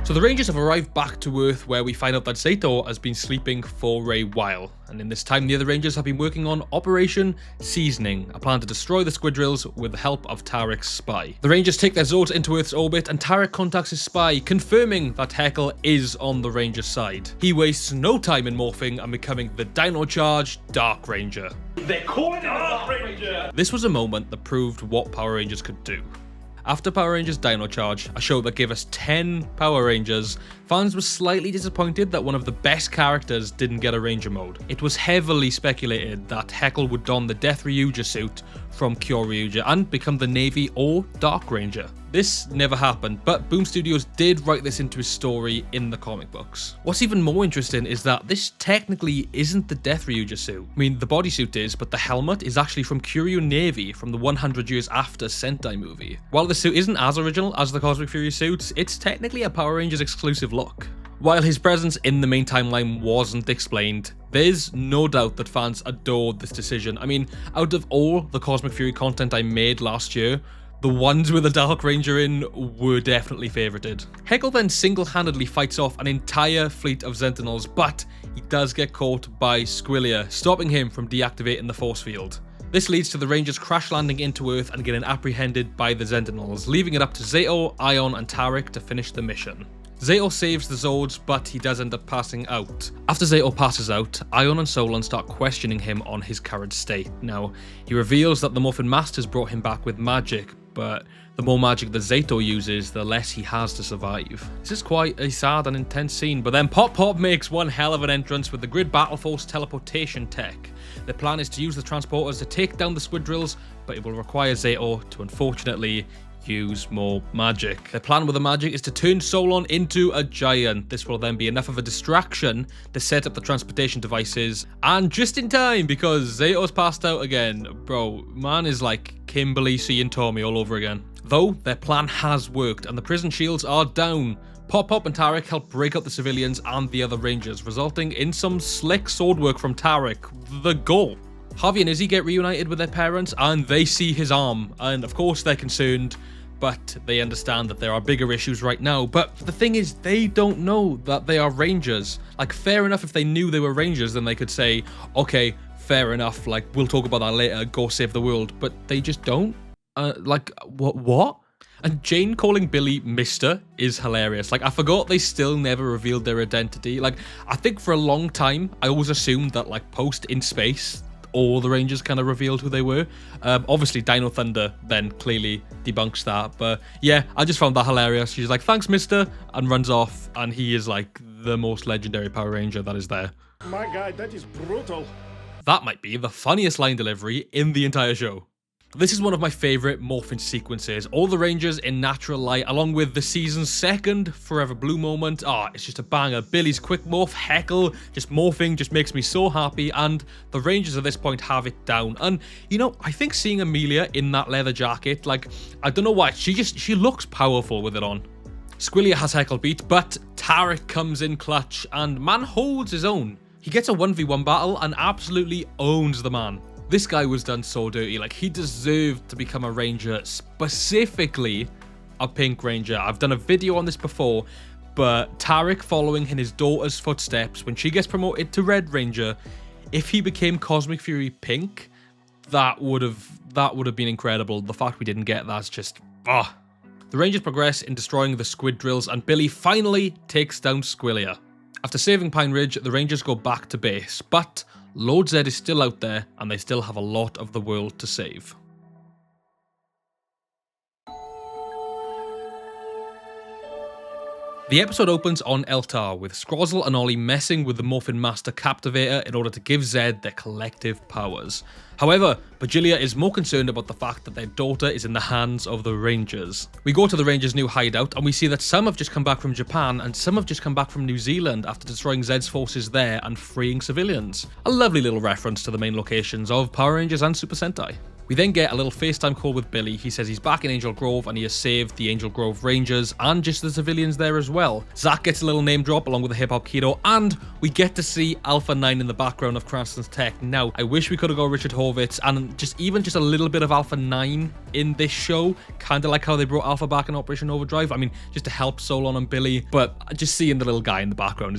So the Rangers have arrived back to Earth, where we find out that Zato has been sleeping for a while, and in this time the other Rangers have been working on Operation Seasoning, a plan to destroy the Squidrills with the help of Tarek's spy. The Rangers take their Zords into Earth's orbit, and Tarek contacts his spy, confirming that Heckle is on the Rangers' side. He wastes no time in morphing and becoming the Dino-charged Dark Ranger. They call it the Dark Ranger! This was a moment that proved what Power Rangers could do. After Power Rangers Dino Charge, a show that gave us 10 Power Rangers, fans were slightly disappointed that one of the best characters didn't get a Ranger mode. It was heavily speculated that Heckle would don the Death Ryuja suit from Kyoryuja and become the Navy or Dark Ranger. This never happened, but Boom Studios did write this into his story in the comic books. What's even more interesting is that this technically isn't the Death Ryuja suit. I mean, the bodysuit is, but the helmet is actually from Kyoryu Navy from the 100 Years After Sentai movie. While the suit isn't as original as the Cosmic Fury suits, it's technically a Power Rangers exclusive look. While his presence in the main timeline wasn't explained, there's no doubt that fans adored this decision. I mean, out of all the Cosmic Fury content I made last year, the ones with a Dark Ranger in were definitely favorited. Heckle then single-handedly fights off an entire fleet of Sentinels, but he does get caught by Squillia, stopping him from deactivating the force field. This leads to the Rangers crash landing into Earth and getting apprehended by the Sentinels, leaving it up to Zato, Ion and Tarek to finish the mission. Zato saves the Zords, but he does end up passing out. After Zato passes out, Ion and Solon start questioning him on his current state. Now, he reveals that the Morphin Masters brought him back with magic, but the more magic that Zato uses, the less he has to survive. This is quite a sad and intense scene, but then Pop makes one hell of an entrance with the Grid Battle Force teleportation tech. The plan is to use the transporters to take down the Squidrills, but it will require Zato to unfortunately use more magic. Their plan with the magic is to turn Solon into a giant. This will then be enough of a distraction to set up the transportation devices, and just in time because Zato's passed out again. Bro, man is like Kimberly seeing Tommy all over again. Though their plan has worked and the prison shields are down, Pop and Tarek help break up the civilians and the other Rangers, resulting in some slick sword work from Tarek, the goal. Harvey and Izzy get reunited with their parents and they see his arm, and of course they're concerned, but they understand that there are bigger issues right now. But the thing is, they don't know that they are Rangers. Like, fair enough if they knew they were Rangers, then they could say, okay, fair enough, like, we'll talk about that later, go save the world. But they just don't. Like, what? And Jane calling Billy Mr. is hilarious. Like, I forgot they still never revealed their identity. Like, I think for a long time, I always assumed that, like, post In Space, all the Rangers kind of revealed who they were. Obviously, Dino Thunder then clearly debunks that. But yeah, I just found that hilarious. She's like, thanks, mister, and runs off. And he is like the most legendary Power Ranger that is there. My God, that is brutal. That might be the funniest line delivery in the entire show. This is one of my favourite morphing sequences. All the Rangers in natural light, along with the season's second Forever Blue moment. It's just a banger. Billy's quick morph, Heckle, just morphing just makes me so happy, and the Rangers at this point have it down. And, you know, I think seeing Amelia in that leather jacket, like, I don't know why, she looks powerful with it on. Squillia has Heckle beat, but Tarek comes in clutch, and man holds his own. He gets a 1v1 battle and absolutely owns the man. This guy was done so dirty. Like, he deserved to become a Ranger, specifically a Pink Ranger. I've done a video on this before, but Tarek following in his daughter's footsteps when she gets promoted to Red Ranger, if he became Cosmic Fury Pink, that would have been incredible. The fact we didn't get that's just The Rangers progress in destroying the squid drills, and Billy finally takes down Squillia. After saving Pine Ridge, the Rangers go back to base, but Lord Zedd is still out there and they still have a lot of the world to save. The episode opens on Eltar with Scrozzle and Ollie messing with the Morphin Master Captivator in order to give Zedd their collective powers. However, Bajilia is more concerned about the fact that their daughter is in the hands of the Rangers. We go to the Rangers' new hideout and we see that some have just come back from Japan and some have just come back from New Zealand after destroying Zedd's forces there and freeing civilians. A lovely little reference to the main locations of Power Rangers and Super Sentai. We then get a little FaceTime call with Billy. He says he's back in Angel Grove and he has saved the Angel Grove Rangers and just the civilians there as well. Zach gets a little name drop along with the Hip Hop Keto, and we get to see Alpha 9 in the background of Cranston's tech. Now, I wish we could have got Richard Horvitz and just a little bit of Alpha 9 in this show. Kind of like how they brought Alpha back in Operation Overdrive. I mean, just to help Solon and Billy, but just seeing the little guy in the background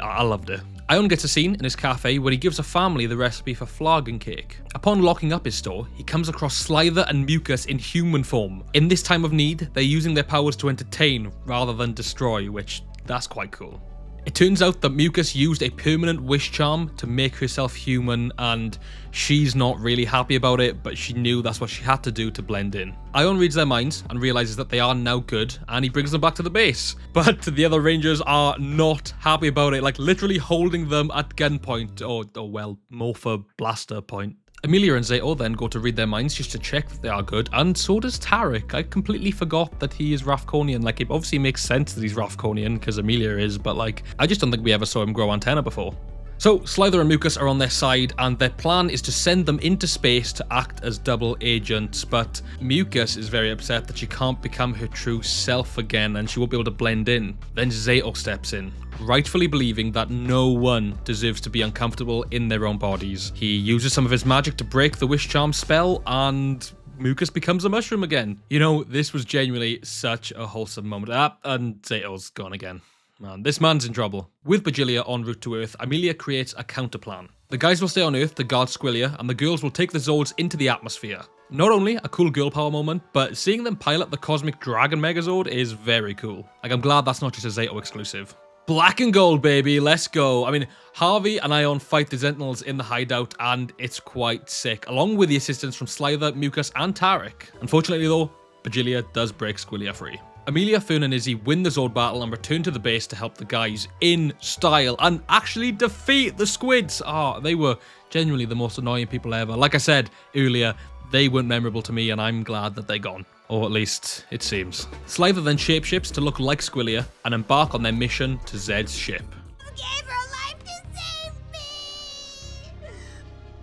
I loved it. Ion gets a scene in his cafe where he gives a family the recipe for flagon cake. Upon locking up his store, he comes across Slither and Mucus in human form. In this time of need, they're using their powers to entertain rather than destroy, which that's quite cool. It turns out that Mucus used a permanent wish charm to make herself human, and she's not really happy about it, but she knew that's what she had to do to blend in. Ion reads their minds and realizes that they are now good, and he brings them back to the base. But the other Rangers are not happy about it, like literally holding them at gunpoint, or Morpher blaster point. Amelia and Zato then go to read their minds just to check that they are good, and so does Tarek. I completely forgot that he is Rafkonian. Like, it obviously makes sense that he's Rafkonian because Amelia is, but like, I just don't think we ever saw him grow antenna before. So, Slither and Mucus are on their side, and their plan is to send them into space to act as double agents, but Mucus is very upset that she can't become her true self again, and she won't be able to blend in. Then Zato steps in, rightfully believing that no one deserves to be uncomfortable in their own bodies. He uses some of his magic to break the wish charm spell, and Mucus becomes a mushroom again. You know, this was genuinely such a wholesome moment. And Zato's gone again. Man, this man's in trouble. With Bajilia en route to Earth, Amelia creates a counterplan. The guys will stay on Earth to guard Squillia, and the girls will take the Zords into the atmosphere. Not only a cool girl power moment, but seeing them pilot the Cosmic Dragon Megazord is very cool. Like, I'm glad that's not just a Zato exclusive. Black and gold, baby, let's go. I mean, Harvey and Ion fight the Sentinels in the hideout, and it's quite sick, along with the assistance from Slither, Mucus, and Tarek. Unfortunately though, Bajilia does break Squillia free. Amelia, Fern, and Izzy win the Zord battle and return to the base to help the guys in style and actually defeat the squids. They were genuinely the most annoying people ever. Like I said earlier, they weren't memorable to me, and I'm glad that they're gone. Or at least, it seems. Slither then shapeshifts to look like Squillia and embark on their mission to Zedd's ship. You gave her a life to save me!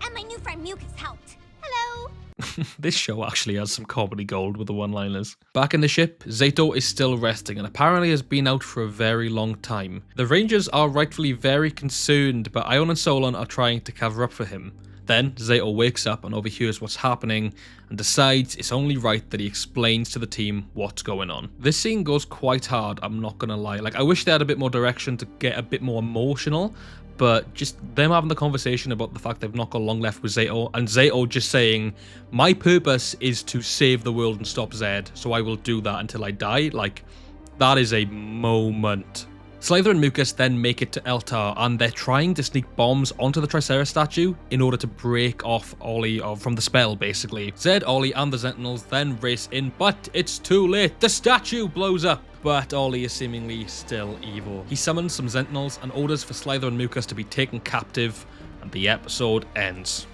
And my new friend Mucus helped. Hello! This show actually has some comedy gold with the one-liners. Back in the ship, Zato is still resting and apparently has been out for a very long time. The Rangers are rightfully very concerned, but Ion and Solon are trying to cover up for him. Then, Zato wakes up and overhears what's happening and decides it's only right that he explains to the team what's going on. This scene goes quite hard, I'm not gonna lie. Like, I wish they had a bit more direction to get a bit more emotional, but just them having the conversation about the fact they've not got long left with Zato, and Zato just saying, my purpose is to save the world and stop Zedd, so I will do that until I die. Like, that is a moment. Slither and Mucus then make it to Eltar, and they're trying to sneak bombs onto the Tricera statue in order to break off Ollie from the spell, basically. Zedd, Ollie, and the Sentinels then race in, but it's too late. The statue blows up, but Ollie is seemingly still evil. He summons some Sentinels and orders for Slither and Mucus to be taken captive, and the episode ends.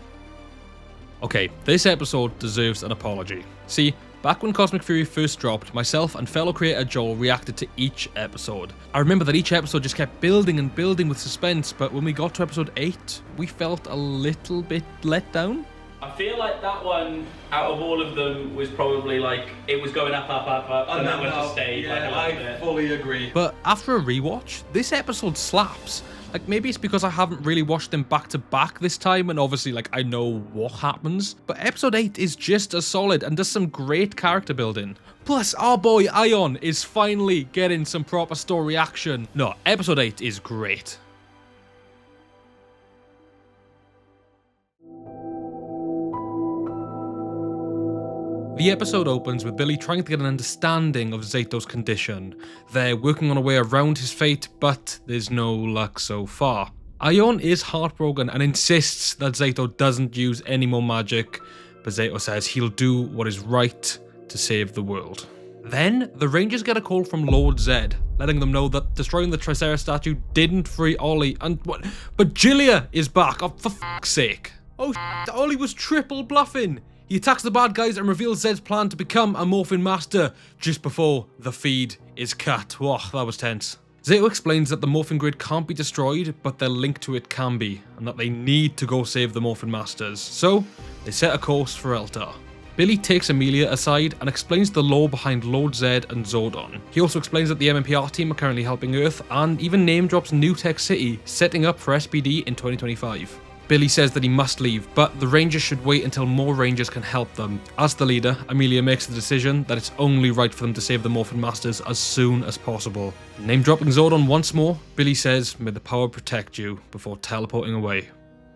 Okay, this episode deserves an apology. See, back when Cosmic Fury first dropped, myself and fellow creator Joel reacted to each episode. I remember that each episode just kept building and building with suspense, but when we got to episode 8, we felt a little bit let down. I feel like that one, out of all of them, was probably like, it was going up, and that one just stayed like a little bit. I fully agree. But after a rewatch, this episode slaps. Like, maybe it's because I haven't really watched them back to back this time, and obviously, like, I know what happens. But episode 8 is just as solid and does some great character building. Plus, our boy Ion is finally getting some proper story action. No, episode 8 is great. The episode opens with Billy trying to get an understanding of Zeto's condition. They're working on a way around his fate, but there's no luck so far. Ion is heartbroken and insists that Zeto doesn't use any more magic, but Zeto says he'll do what is right to save the world. Then, the Rangers get a call from Lord Zedd, letting them know that destroying the Tricera statue didn't free Ollie, and what? But Gilia is back, oh, for fuck's sake. Oh shit, Ollie was triple bluffing. He attacks the bad guys and reveals Zedd's plan to become a Morphin Master just before the feed is cut. Whoa, that was tense. Zeto explains that the Morphin Grid can't be destroyed, but their link to it can be, and that they need to go save the Morphin Masters. So, they set a course for Eltar. Billy takes Amelia aside and explains the lore behind Lord Zedd and Zordon. He also explains that the MMPR team are currently helping Earth, and even name drops New Tech City, setting up for SPD in 2025. Billy says that he must leave, but the Rangers should wait until more Rangers can help them. As the leader, Amelia makes the decision that it's only right for them to save the Morphin Masters as soon as possible. Name dropping Zordon once more, Billy says, "May the power protect you," before teleporting away.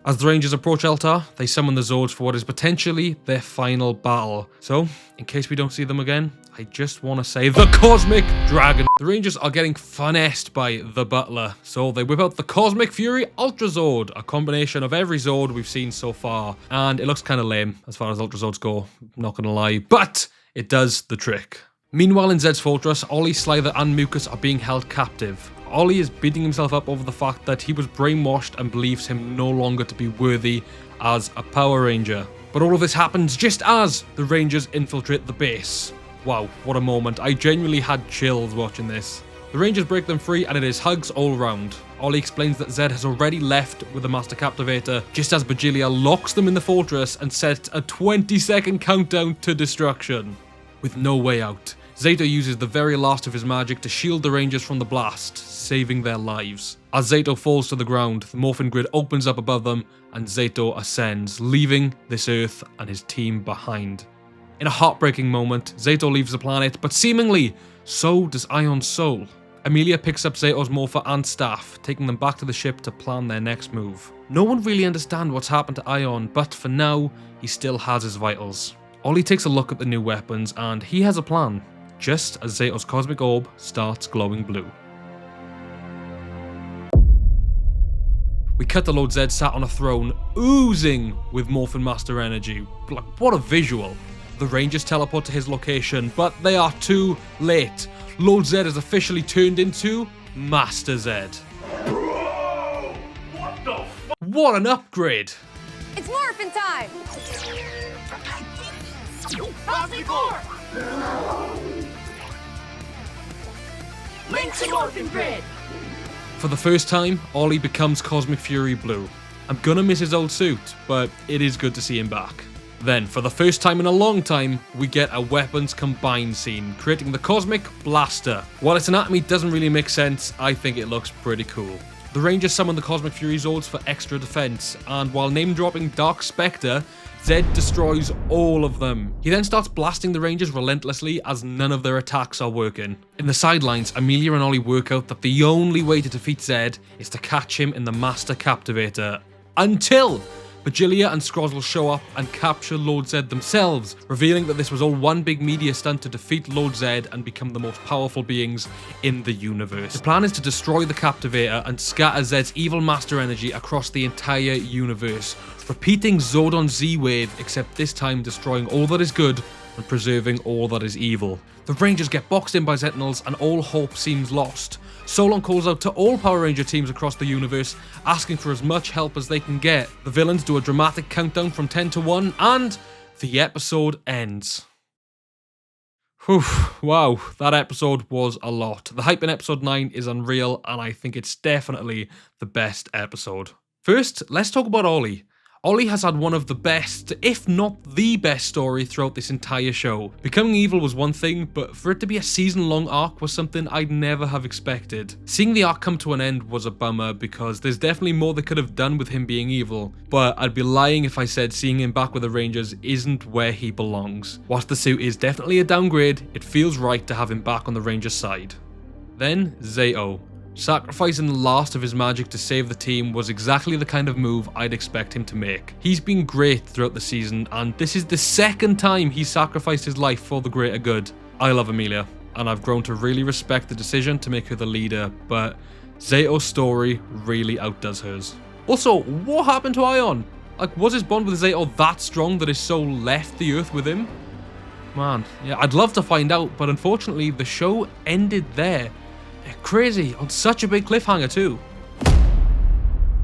As the Rangers approach Eltar, they summon the Zords for what is potentially their final battle. So, in case we don't see them again, I just want to say the Cosmic Dragon. The Rangers are getting finessed by the Butler, so they whip out the Cosmic Fury Ultra Zord, a combination of every Zord we've seen so far, and it looks kind of lame as far as Ultra Zords go, not gonna lie, but it does the trick. Meanwhile in Zedd's fortress, Ollie, Slither and Mucus are beating held captive. Ollie is beating himself up over the fact that he was brainwashed and believes him no longer to be worthy as a Power Ranger. But all of this happens just as the Rangers infiltrate the base. Wow, what a moment. I genuinely had chills watching this. The Rangers break them free and it is hugs all round. Ollie explains that Zedd has already left with the Master Captivator, just as Bajilia locks them in the fortress and sets a 20-second countdown to destruction. With no way out, Zeto uses the very last of his magic to shield the Rangers from the blast, saving their lives. As Zeto falls to the ground, the Morphin Grid opens up above them and Zeto ascends, leaving this Earth and his team behind. In a heartbreaking moment, Zeto leaves the planet, but seemingly, so does Ion's soul. Amelia picks up Zeto's morpher and staff, taking them back to the ship to plan their next move. No one really understands what's happened to Ion, but for now, he still has his vitals. Ollie takes a look at the new weapons and he has a plan, just as Zeto's cosmic orb starts glowing blue. We cut to Lord Zedd sat on a throne, oozing with Morphin Master energy. Like, what a visual. The Rangers teleport to his location, but they are too late. Lord Zedd has officially turned into Master Zedd. Bro! What the f- What an upgrade! It's Morphin time! Cosmic Morph! Link to Morphin Grid! For the first time, Ollie becomes Cosmic Fury Blue. I'm gonna miss his old suit, but it is good to see him back. Then, for the first time in a long time, we get a weapons combined scene, creating the Cosmic Blaster. While its anatomy doesn't really make sense, I think it looks pretty cool. The Rangers summon the Cosmic Fury Zords for extra defense, and while name-dropping Dark Spectre, Zedd destroys all of them. He then starts blasting the Rangers relentlessly as none of their attacks are working. In the sidelines, Amelia and Ollie work out that the only way to defeat Zedd is to catch him in the Master Captivator. Until Bajilia and Scrozzle show up and capture Lord Zedd themselves, revealing that this was all one big media stunt to defeat Lord Zedd and become the most powerful beings in the universe. The plan is to destroy the Captivator and scatter Zedd's evil master energy across the entire universe, repeating Zordon's Z-Wave, except this time destroying all that is good and preserving all that is evil. The Rangers get boxed in by Sentinels and all hope seems lost. Solon calls out to all Power Ranger teams across the universe, asking for as much help as they can get. The villains do a dramatic countdown from 10 to 1, and the episode ends. Whew, wow, that episode was a lot. The hype in episode 9 is unreal, and I think it's definitely the best episode. First, let's talk about Ollie. Ollie has had one of the best, if not the best story throughout this entire show. Becoming evil was one thing, but for it to be a season-long arc was something I'd never have expected. Seeing the arc come to an end was a bummer because there's definitely more they could have done with him being evil, but I'd be lying if I said seeing him back with the Rangers isn't where he belongs. Whilst the suit is definitely a downgrade, it feels right to have him back on the Rangers side. Then, Zedd. Sacrificing the last of his magic to save the team was exactly the kind of move I'd expect him to make. He's been great throughout the season, and this is the second time he's sacrificed his life for the greater good. I love Amelia, and I've grown to really respect the decision to make her the leader, but Zedd's story really outdoes hers. Also, what happened to Ion? Like, was his bond with Zedd that strong that his soul left the earth with him? Man, yeah, I'd love to find out, but unfortunately the show ended there. Crazy, on such a big cliffhanger too.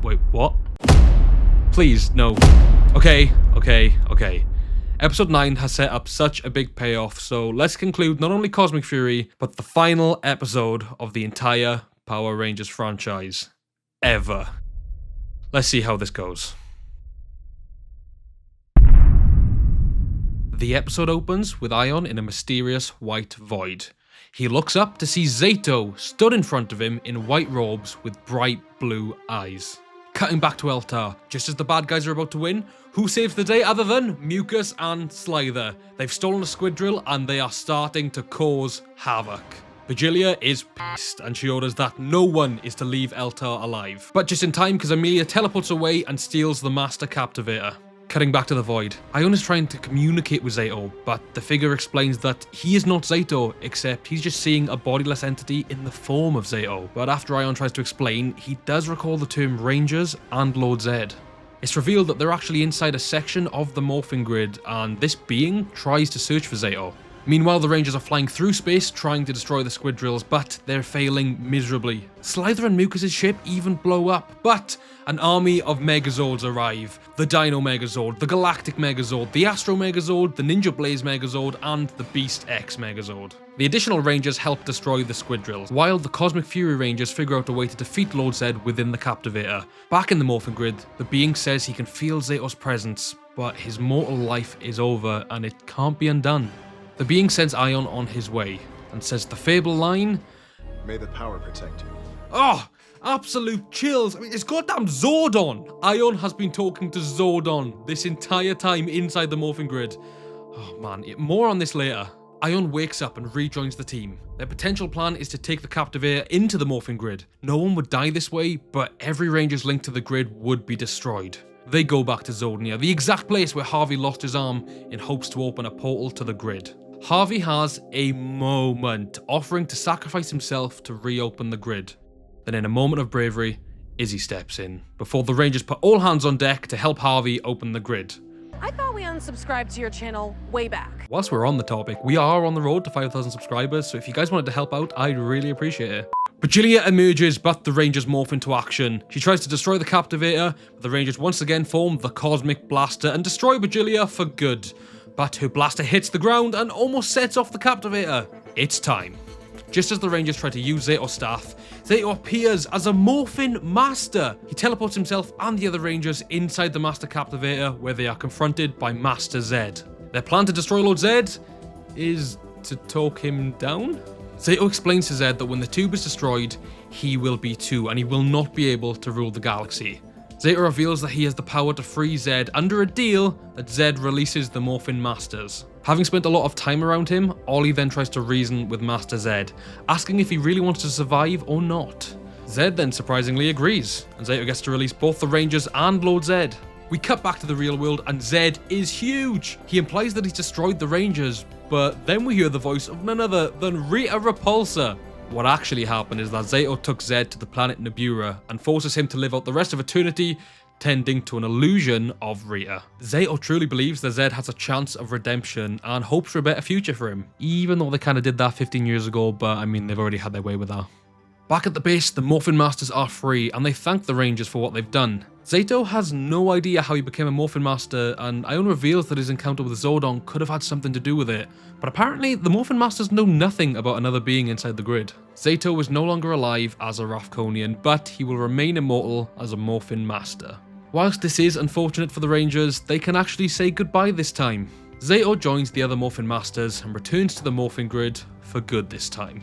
Wait, what? Please, no. Okay. Episode 9 has set up such a big payoff, so let's conclude not only Cosmic Fury, but the final episode of the entire Power Rangers franchise. Ever. Let's see how this goes. The episode opens with Ion in a mysterious white void. He looks up to see Zedd stood in front of him in white robes with bright blue eyes. Cutting back to Eltar, just as the bad guys are about to win, who saves the day other than Mucus and Slither? They've stolen a squid drill and they are starting to cause havoc. Vigilia is pissed and she orders that no one is to leave Eltar alive. But just in time because Amelia teleports away and steals the Master Captivator. Cutting back to the void, Ion is trying to communicate with Zedd, but the figure explains that he is not Zedd, except he's just seeing a bodiless entity in the form of Zedd. But after Ion tries to explain, he does recall the term Rangers and Lord Zedd. It's revealed that they're actually inside a section of the morphing grid, and this being tries to search for Zedd. Meanwhile, the Rangers are flying through space trying to destroy the squid drills, but they're failing miserably. Slither and Mucus' ship even blow up, but an army of Megazords arrive. The Dino Megazord, the Galactic Megazord, the Astro Megazord, the Ninja Blaze Megazord, and the Beast X Megazord. The additional Rangers help destroy the squid drills, while the Cosmic Fury Rangers figure out a way to defeat Lord Zedd within the Captivator. Back in the morphing grid, the being says he can feel Zedd's presence, but his mortal life is over and it can't be undone. The being sends Ion on his way, and says the fable line, "May the power protect you." Oh, absolute chills. I mean, it's goddamn Zordon. Ion has been talking to Zordon this entire time inside the morphing grid. Oh man, more on this later. Ion wakes up and rejoins the team. Their potential plan is to take the Captivator into the morphing grid. No one would die this way, but every Ranger's link to the grid would be destroyed. They go back to Zordnia, the exact place where Harvey lost his arm, in hopes to open a portal to the grid. Harvey has a moment, offering to sacrifice himself to reopen the grid. Then in a moment of bravery, Izzy steps in, before the Rangers put all hands on deck to help Harvey open the grid. I thought we unsubscribed to your channel way back. Whilst we're on the topic, we are on the road to 5,000 subscribers, so if you guys wanted to help out, I'd really appreciate it. Vigilia emerges, but the Rangers morph into action. She tries to destroy the Captivator, but the Rangers once again form the Cosmic Blaster and destroy Vigilia for good. But her blaster hits the ground and almost sets off the Captivator. It's time. Just as the Rangers try to use Zedd's staff, Zedd appears as a Morphin Master. He teleports himself and the other Rangers inside the Master Captivator, where they are confronted by Master Zedd. Their plan to destroy Lord Zedd is to talk him down? Zedd explains to Zedd that when the tube is destroyed, he will be too, and he will not be able to rule the galaxy. Zedd reveals that he has the power to free Zedd under a deal that Zedd releases the Morphin Masters. Having spent a lot of time around him, Ollie then tries to reason with Master Zedd, asking if he really wants to survive or not. Zedd then surprisingly agrees, and Zedd gets to release both the Rangers and Lord Zedd. We cut back to the real world and Zedd is huge. He implies that he's destroyed the Rangers, but then we hear the voice of none other than Rita Repulsa. What actually happened is that Zedd took Zedd to the planet Nebura and forces him to live out the rest of eternity tending to an illusion of Rita. Zedd truly believes that Zedd has a chance of redemption and hopes for a better future for him, even though they kind of did that 15 years ago, but I mean, they've already had their way with that. Back at the base, the Morphin Masters are free and they thank the Rangers for what they've done. Zedd has no idea how he became a Morphin Master, and Ion reveals that his encounter with Zordon could have had something to do with it, but apparently the Morphin Masters know nothing about another being inside the grid. Zedd is no longer alive as a Rafkonian, but he will remain immortal as a Morphin Master. Whilst this is unfortunate for the Rangers, they can actually say goodbye this time. Zato joins the other Morphin Masters and returns to the Morphin Grid for good this time.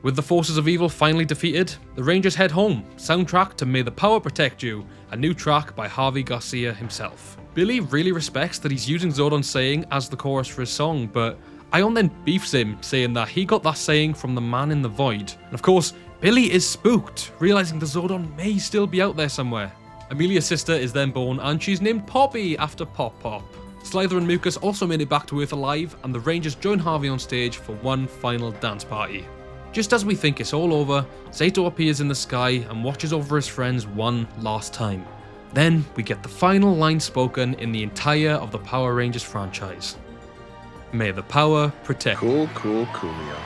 With the forces of evil finally defeated, the Rangers head home, soundtrack to May the Power Protect You, a new track by Javi Garcia himself. Billy really respects that he's using Zordon's saying as the chorus for his song, but Ion then beefs him, saying that he got that saying from the man in the void. And of course, Billy is spooked, realising that Zordon may still be out there somewhere. Amelia's sister is then born, and she's named Poppy after Pop Pop. Slither and Mucus also made it back to Earth alive, and the Rangers join Harvey on stage for one final dance party. Just as we think it's all over, Zato appears in the sky and watches over his friends one last time. Then we get the final line spoken in the entire of the Power Rangers franchise. May the power protect you. Coolio.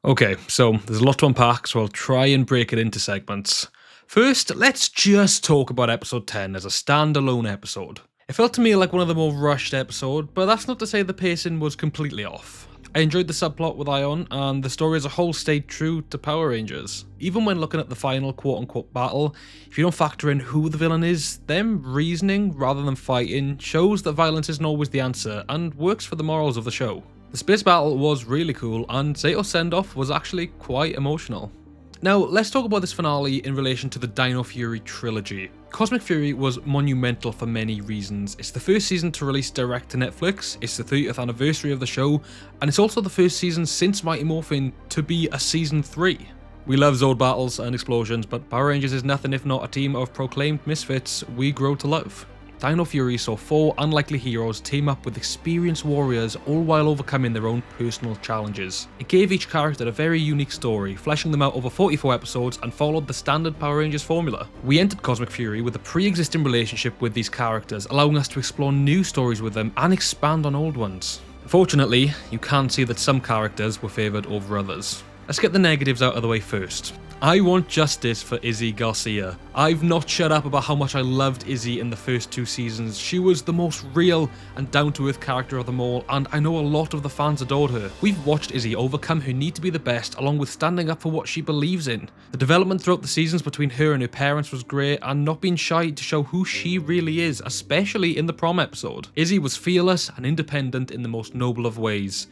Okay, so there's a lot to unpack, so I'll try and break it into segments. First, let's just talk about episode 10 as a standalone episode. It felt to me like one of the more rushed episodes, but that's not to say the pacing was completely off. I enjoyed the subplot with Ion, and the story as a whole stayed true to Power Rangers. Even when looking at the final quote-unquote battle, if you don't factor in who the villain is, them reasoning rather than fighting shows that violence isn't always the answer, and works for the morals of the show. The space battle was really cool, and Zato's send-off was actually quite emotional. Now, let's talk about this finale in relation to the Dino Fury trilogy. Cosmic Fury was monumental for many reasons. It's the first season to release direct to Netflix, it's the 30th anniversary of the show, and it's also the first season since Mighty Morphin to be a season 3. We love Zord battles and explosions, but Power Rangers is nothing if not a team of proclaimed misfits we grow to love. Dino Fury saw 4 unlikely heroes team up with experienced warriors, all while overcoming their own personal challenges. It gave each character a very unique story, fleshing them out over 44 episodes and followed the standard Power Rangers formula. We entered Cosmic Fury with a pre-existing relationship with these characters, allowing us to explore new stories with them and expand on old ones. Unfortunately, you can see that some characters were favoured over others. Let's get the negatives out of the way first. I want justice for Izzy Garcia. I've not shut up about how much I loved Izzy in the first 2 seasons. She was the most real and down-to-earth character of them all, and I know a lot of the fans adored her. We've watched Izzy overcome her need to be the best, along with standing up for what she believes in. The development throughout the seasons between her and her parents was great, and not being shy to show who she really is, especially in the prom episode. Izzy was fearless and independent in the most noble of ways.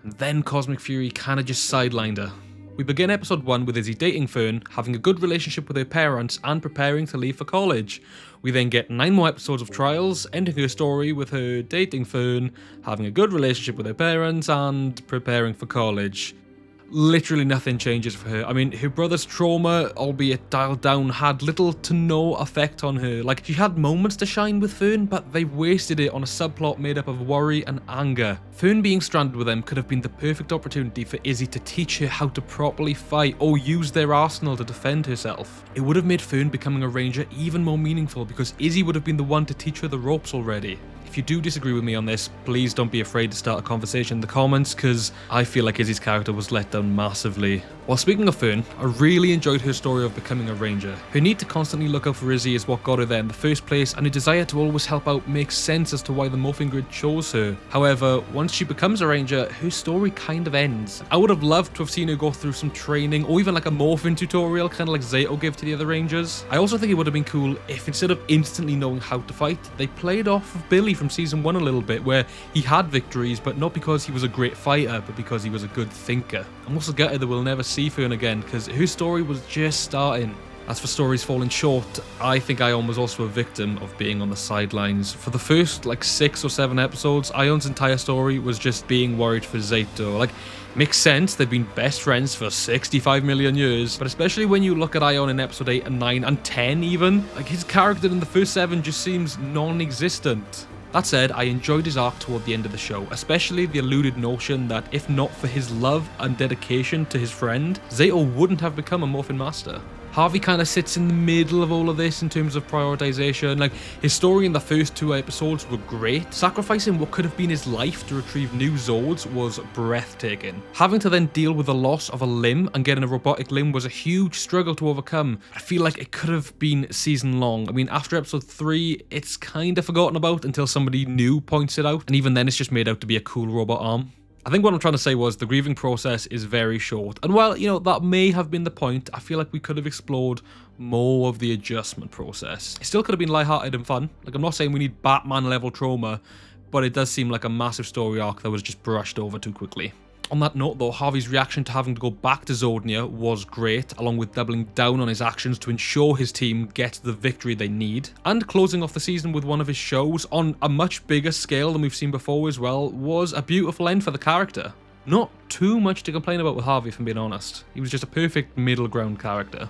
And then Cosmic Fury kinda just sidelined her. We begin episode 1 with Izzy dating Fern, having a good relationship with her parents and preparing to leave for college. We then get 9 more episodes of trials, ending her story with her dating Fern, having a good relationship with her parents and preparing for college. Literally nothing changes for her. I mean, her brother's trauma, albeit dialed down, had little to no effect on her. Like, she had moments to shine with Fern, but they wasted it on a subplot made up of worry and anger. Fern being stranded with them could have been the perfect opportunity for Izzy to teach her how to properly fight or use their arsenal to defend herself. It would have made Fern becoming a ranger even more meaningful because Izzy would have been the one to teach her the ropes already. If you do disagree with me on this, please don't be afraid to start a conversation in the comments, because I feel like Izzy's character was let down massively. While speaking of Fern, I really enjoyed her story of becoming a ranger. Her need to constantly look out for Izzy is what got her there in the first place, and her desire to always help out makes sense as to why the Morphin Grid chose her. However, once she becomes a ranger, her story kind of ends. I would have loved to have seen her go through some training, or even like a morphin tutorial, kind of like Zato gave to the other rangers. I also think it would have been cool if instead of instantly knowing how to fight, they played off of Billy from season 1 a little bit, where he had victories, but not because he was a great fighter, but because he was a good thinker. I'm also gutted that we'll never see Fern again, because her story was just starting. As for stories falling short, I think Ion was also a victim of being on the sidelines. For the first 6 or 7 episodes, Ion's entire story was just being worried for Zato. Makes sense, they've been best friends for 65 million years, but especially when you look at Ion in episode 8 and 9 and 10 even, his character in the first 7 just seems non-existent. That said, I enjoyed his arc toward the end of the show, especially the alluded notion that if not for his love and dedication to his friend, Zato wouldn't have become a Morphin Master. Harvey kind of sits in the middle of all of this in terms of prioritization. His story in the first 2 episodes were great. Sacrificing what could have been his life to retrieve new Zords was breathtaking. Having to then deal with the loss of a limb and getting a robotic limb was a huge struggle to overcome. I feel like it could have been season long. I mean, after episode 3, it's kind of forgotten about until somebody new points it out, and even then it's just made out to be a cool robot arm. I think what I'm trying to say was the grieving process is very short. And while, you know, that may have been the point, I feel like we could have explored more of the adjustment process. It still could have been lighthearted and fun. Like, I'm not saying we need Batman level trauma, but it does seem like a massive story arc that was just brushed over too quickly. On that note though, Harvey's reaction to having to go back to Zordnia was great, along with doubling down on his actions to ensure his team gets the victory they need. And closing off the season with one of his shows on a much bigger scale than we've seen before as well was a beautiful end for the character. Not too much to complain about with Harvey, if I'm being honest. He was just a perfect middle ground character.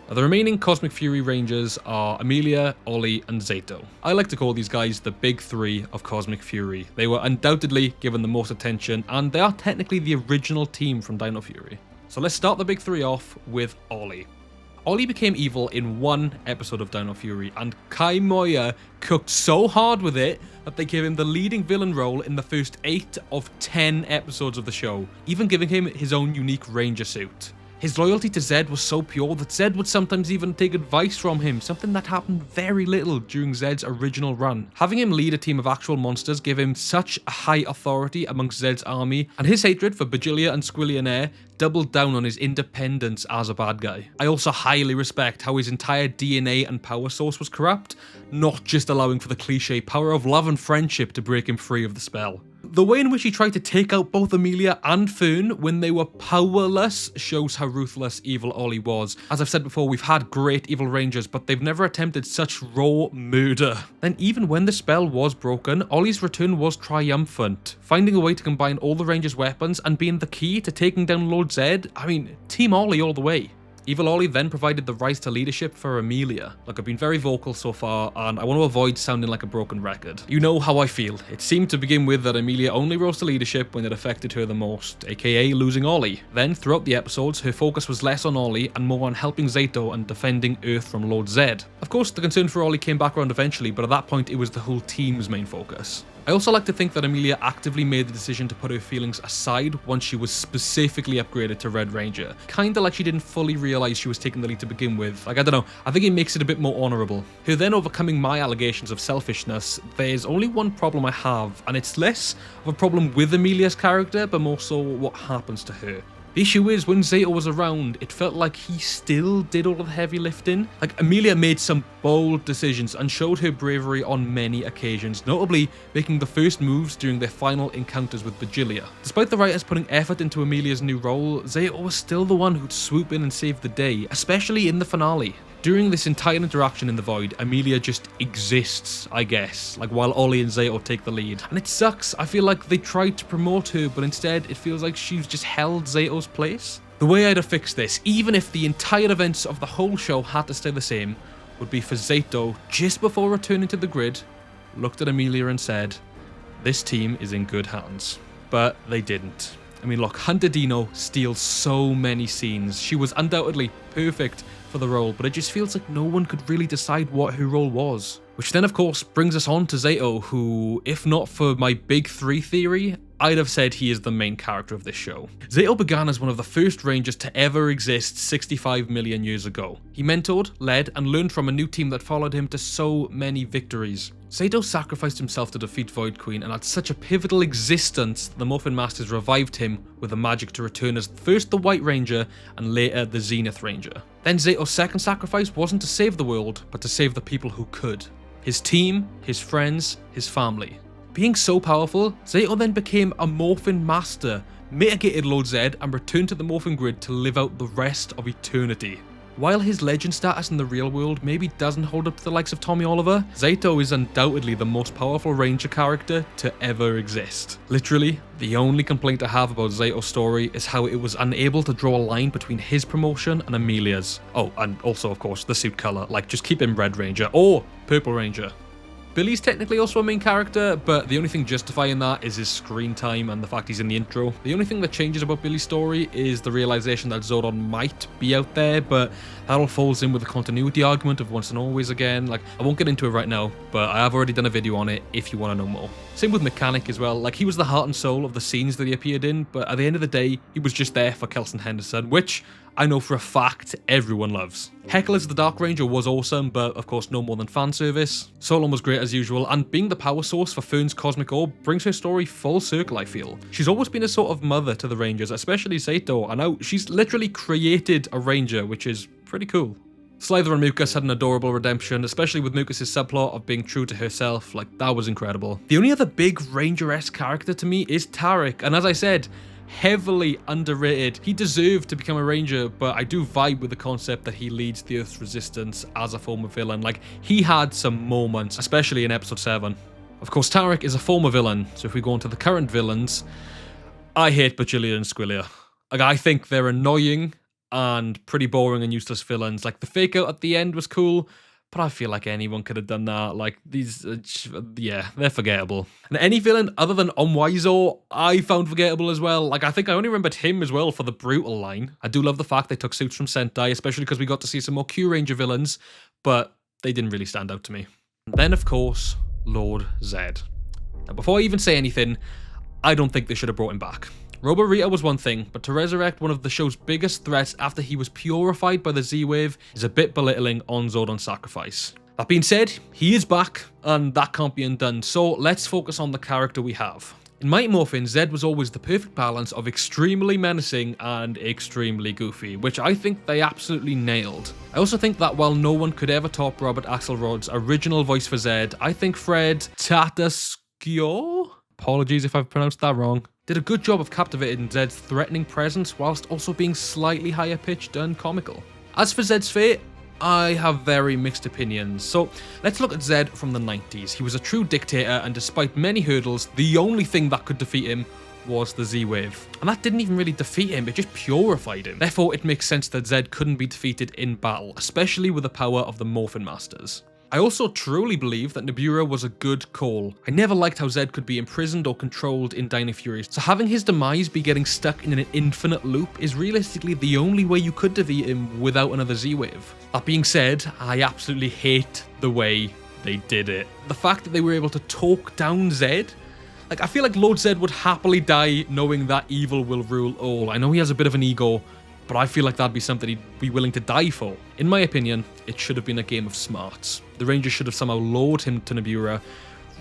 The remaining Cosmic Fury Rangers are Amelia, Ollie, and Zato. I like to call these guys the big three of Cosmic Fury. They were undoubtedly given the most attention, and they are technically the original team from Dino Fury. So let's start the big three off with Ollie. Ollie became evil in one episode of Dino Fury, and Kai Moya cooked so hard with it that they gave him the leading villain role in the first 8 of 10 episodes of the show, even giving him his own unique Ranger suit. His loyalty to Zedd was so pure that Zedd would sometimes even take advice from him, something that happened very little during Zedd's original run. Having him lead a team of actual monsters gave him such a high authority amongst Zedd's army, and his hatred for Bajilia and Squillionaire doubled down on his independence as a bad guy. I also highly respect how his entire DNA and power source was corrupt, not just allowing for the cliche power of love and friendship to break him free of the spell. The way in which he tried to take out both Amelia and Fern when they were powerless shows how ruthless evil Ollie was. As I've said before, we've had great evil rangers, but they've never attempted such raw murder. Then even when the spell was broken, Ollie's return was triumphant, finding a way to combine all the rangers' weapons and being the key to taking down Lord Zedd. I mean, Team Ollie all the way. Evil Ollie then provided the rise to leadership for Amelia. Look, I've been very vocal so far, and I want to avoid sounding like a broken record. You know how I feel. It seemed to begin with that Amelia only rose to leadership when it affected her the most, aka losing Ollie. Then, throughout the episodes, her focus was less on Ollie and more on helping Zato and defending Earth from Lord Zedd. Of course, the concern for Ollie came back around eventually, but at that point it was the whole team's main focus. I also like to think that Amelia actively made the decision to put her feelings aside once she was specifically upgraded to Red Ranger. Kinda like she didn't fully realise she was taking the lead to begin with. Like, I don't know, I think it makes it a bit more honourable. Her then overcoming my allegations of selfishness, there's only one problem I have, and it's less of a problem with Amelia's character, but more so what happens to her. The issue is, when Zato was around, it felt like he still did all of the heavy lifting. Like, Amelia made some bold decisions and showed her bravery on many occasions, notably making the first moves during their final encounters with Bajilia. Despite the writers putting effort into Amelia's new role, Zato was still the one who'd swoop in and save the day, especially in the finale. During this entire interaction in the Void, Amelia just exists, I guess, like while Ollie and Zato take the lead. And it sucks. I feel like they tried to promote her, but instead it feels like she's just held Zato's place. The way I'd have fixed this, even if the entire events of the whole show had to stay the same, would be for Zato, just before returning to the grid, looked at Amelia and said, "This team is in good hands." But they didn't. I mean, look, Hunter Dino steals so many scenes. She was undoubtedly perfect for the role, but it just feels like no one could really decide what her role was. Which then, of course, brings us on to Zato, who, if not for my big three theory, I'd have said he is the main character of this show. Zato began as one of the first Rangers to ever exist 65 million years ago. He mentored, led, and learned from a new team that followed him to so many victories. Zato sacrificed himself to defeat Void Queen and had such a pivotal existence that the Morphin Masters revived him with the magic to return as first the White Ranger and later the Zenith Ranger. Then Zato's second sacrifice wasn't to save the world, but to save the people who could. His team, his friends, his family. Being so powerful, Zato then became a Morphin Master, mitigated Lord Zedd, and returned to the Morphin Grid to live out the rest of eternity. While his legend status in the real world maybe doesn't hold up to the likes of Tommy Oliver, Zato is undoubtedly the most powerful Ranger character to ever exist. Literally, the only complaint I have about Zato's story is how it was unable to draw a line between his promotion and Amelia's. Oh, and also of course the suit colour, like just keep him Red Ranger or Purple Ranger. Billy's technically also a main character, but the only thing justifying that is his screen time and the fact he's in the intro. The only thing that changes about Billy's story is the realization that Zordon might be out there, but that all falls in with the continuity argument of once and always again. Like, I won't get into it right now, but I have already done a video on it if you want to know more. Same with Mechanic as well. Like, he was the heart and soul of the scenes that he appeared in, but at the end of the day, he was just there for Kelson Henderson, which I know for a fact everyone loves. Heckle as the Dark Ranger was awesome, but of course no more than fan service. Solon was great as usual, and being the power source for Fern's cosmic orb brings her story full circle, I feel. She's always been a sort of mother to the Rangers, especially Sato, and now she's literally created a Ranger, which is pretty cool. Slither and Mucus had an adorable redemption, especially with Mucus' subplot of being true to herself. Like, that was incredible. The only other big Ranger-esque character to me is Tarek, and as I said, heavily underrated. He deserved to become a Ranger, but I do vibe with the concept that he leads the Earth's resistance as a former villain. Like, he had some moments, especially in episode 7. Of course, Tarek is a former villain, so if we go on to the current villains, I hate Bachillia and Squillia. Like, I think they're annoying and pretty boring and useless villains. Like, the fake out at the end was cool, but I feel like anyone could have done that. Like, these, yeah, they're forgettable. And any villain other than Onwaizo, I found forgettable as well. Like, I think I only remembered him as well for the brutal line. I do love the fact they took suits from Sentai, especially because we got to see some more Q Ranger villains, but they didn't really stand out to me. And then, of course, Lord Zedd. Now, before I even say anything, I don't think they should have brought him back. Robo-Rita was one thing, but to resurrect one of the show's biggest threats after he was purified by the Z-Wave is a bit belittling on Zordon's sacrifice. That being said, he is back, and that can't be undone, so let's focus on the character we have. In Mighty Morphin, Zedd was always the perfect balance of extremely menacing and extremely goofy, which I think they absolutely nailed. I also think that while no one could ever top Robert Axelrod's original voice for Zedd, I think Fred Tatasciore? Apologies if I've pronounced that wrong. Did a good job of captivating Zedd's threatening presence whilst also being slightly higher pitched and comical. As for Zedd's fate, I have very mixed opinions. So let's look at Zedd from the 90s. He was a true dictator, and despite many hurdles, the only thing that could defeat him was the Z-Wave. And that didn't even really defeat him, it just purified him. Therefore, it makes sense that Zedd couldn't be defeated in battle, especially with the power of the Morphin Masters. I also truly believe that Nibiru was a good call. I never liked how Zedd could be imprisoned or controlled in Dino Fury, so having his demise be getting stuck in an infinite loop is realistically the only way you could defeat him without another Z-Wave. That being said, I absolutely hate the way they did it. The fact that they were able to talk down Zedd, like, I feel like Lord Zedd would happily die knowing that evil will rule all. I know he has a bit of an ego, but I feel like that'd be something he'd be willing to die for. In my opinion, it should have been a game of smarts. The Rangers should have somehow lured him to Nibiru,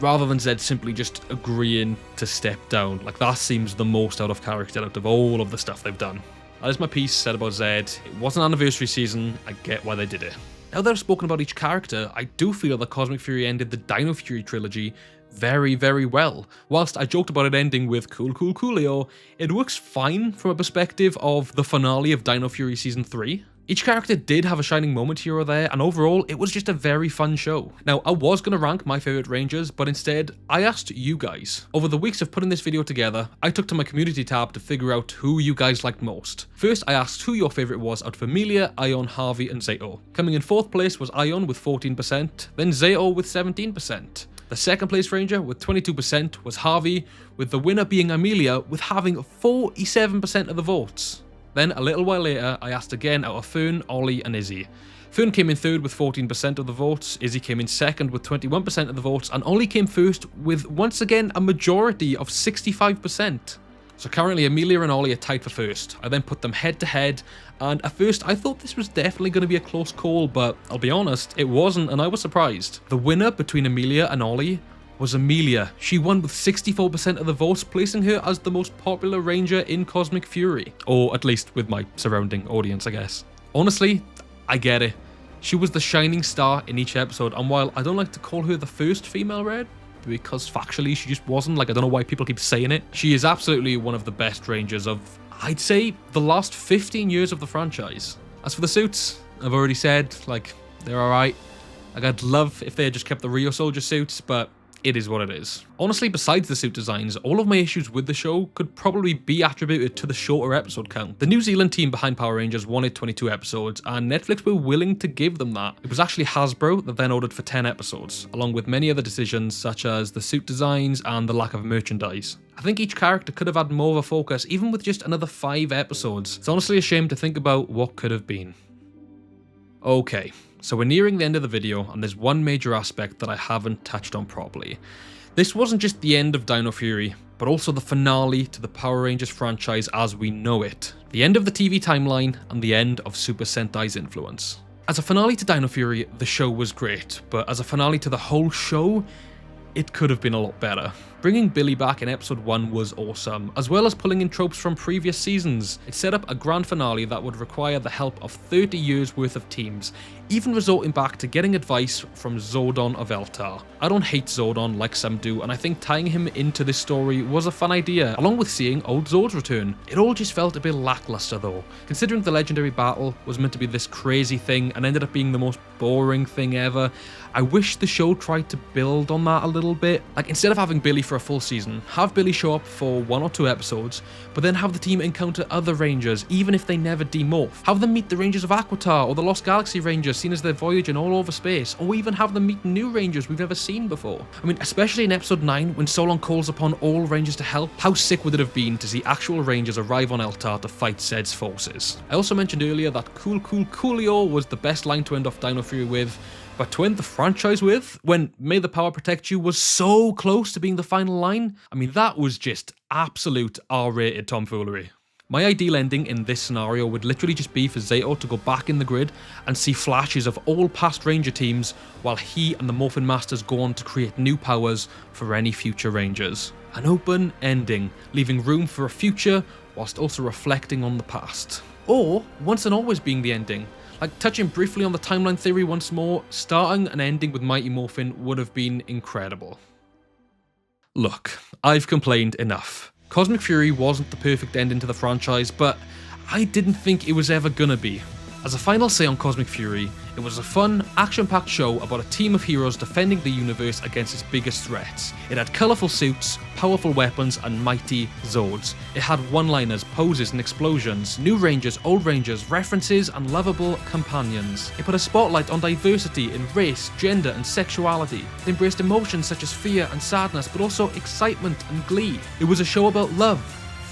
rather than Zedd simply just agreeing to step down. Like, that seems the most out of character out of all of the stuff they've done. That is my piece said about Zedd. It wasn't anniversary season, I get why they did it. Now that I've spoken about each character, I do feel that Cosmic Fury ended the Dino Fury trilogy very, very well. Whilst I joked about it ending with coolio, it works fine from a perspective of the finale of Dino Fury Season 3. Each character did have a shining moment here or there, and overall, it was just a very fun show. Now, I was going to rank my favourite Rangers, but instead, I asked you guys. Over the weeks of putting this video together, I took to my community tab to figure out who you guys liked most. First, I asked who your favourite was out of Amelia, Ion, Harvey, and Zato. Coming in 4th place was Ion with 14%, then Zato with 17%. The 2nd place Ranger with 22% was Harvey, with the winner being Amelia with having 47% of the votes. Then, a little while later, I asked again out of Fern, Ollie, and Izzy. Fern came in 3rd with 14% of the votes, Izzy came in 2nd with 21% of the votes, and Ollie came 1st with, once again, a majority of 65%. So currently, Amelia and Ollie are tied for 1st. I then put them head to head, and at first I thought this was definitely going to be a close call, but I'll be honest, it wasn't, and I was surprised. The winner between Amelia and Ollie was Amelia. She won with 64% of the votes, placing her as the most popular Ranger in Cosmic Fury. Or at least with my surrounding audience, I guess. Honestly, I get it. She was the shining star in each episode, and while I don't like to call her the first female Red, because factually she just wasn't, like, I don't know why people keep saying it, she is absolutely one of the best Rangers of, I'd say, the last 15 years of the franchise. As for the suits, I've already said, like, they're alright. Like, I'd love if they had just kept the Rio Soldier suits, but it is what it is. Honestly, besides the suit designs, all of my issues with the show could probably be attributed to the shorter episode count. The New Zealand team behind Power Rangers wanted 22 episodes, and Netflix were willing to give them that. It was actually Hasbro that then ordered for 10 episodes, along with many other decisions such as the suit designs and the lack of merchandise. I think each character could have had more of a focus, even with just another 5 episodes. It's honestly a shame to think about what could have been. Okay. So we're nearing the end of the video, and there's one major aspect that I haven't touched on properly. This wasn't just the end of Dino Fury, but also the finale to the Power Rangers franchise as we know it. The end of the TV timeline and the end of Super Sentai's influence. As a finale to Dino Fury, the show was great, but as a finale to the whole show, it could have been a lot better. Bringing Billy back in episode 1 was awesome, as well as pulling in tropes from previous seasons. It set up a grand finale that would require the help of 30 years worth of teams, even resorting back to getting advice from Zordon of Eltar. I don't hate Zordon like some do, and I think tying him into this story was a fun idea, along with seeing old Zord's return. It all just felt a bit lackluster though, considering the legendary battle was meant to be this crazy thing and ended up being the most boring thing ever. I wish the show tried to build on that a little bit. Like, instead of having Billy for a full season, have Billy show up for 1 or 2 episodes, but then have the team encounter other Rangers, even if they never demorph. Have them meet the Rangers of Aquitar or the Lost Galaxy Rangers, seen as they're voyaging all over space, or even have them meet new Rangers we've never seen before. I mean, especially in episode 9, when Solon calls upon all Rangers to help, how sick would it have been to see actual Rangers arrive on Eltar to fight Zedd's forces? I also mentioned earlier that Coolio was the best line to end off Dino Fury with, but to end the franchise with, when May the Power Protect You was so close to being the final line, I mean, that was just absolute R-rated tomfoolery. My ideal ending in this scenario would literally just be for Zato to go back in the grid and see flashes of all past Ranger teams while he and the Morphin Masters go on to create new powers for any future Rangers. An open ending, leaving room for a future whilst also reflecting on the past. Or once and always being the ending. Like, touching briefly on the timeline theory once more, starting and ending with Mighty Morphin would have been incredible. Look, I've complained enough. Cosmic Fury wasn't the perfect ending to the franchise, but I didn't think it was ever gonna be. As a final say on Cosmic Fury, it was a fun, action-packed show about a team of heroes defending the universe against its biggest threats. It had colourful suits, powerful weapons, and mighty Zords. It had one-liners, poses, and explosions, new Rangers, old Rangers, references, and lovable companions. It put a spotlight on diversity in race, gender, and sexuality. It embraced emotions such as fear and sadness, but also excitement and glee. It was a show about love,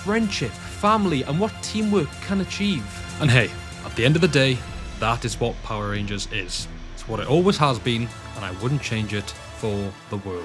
friendship, family, and what teamwork can achieve. And hey, at the end of the day, that is what Power Rangers is. It's what it always has been, and I wouldn't change it for the world.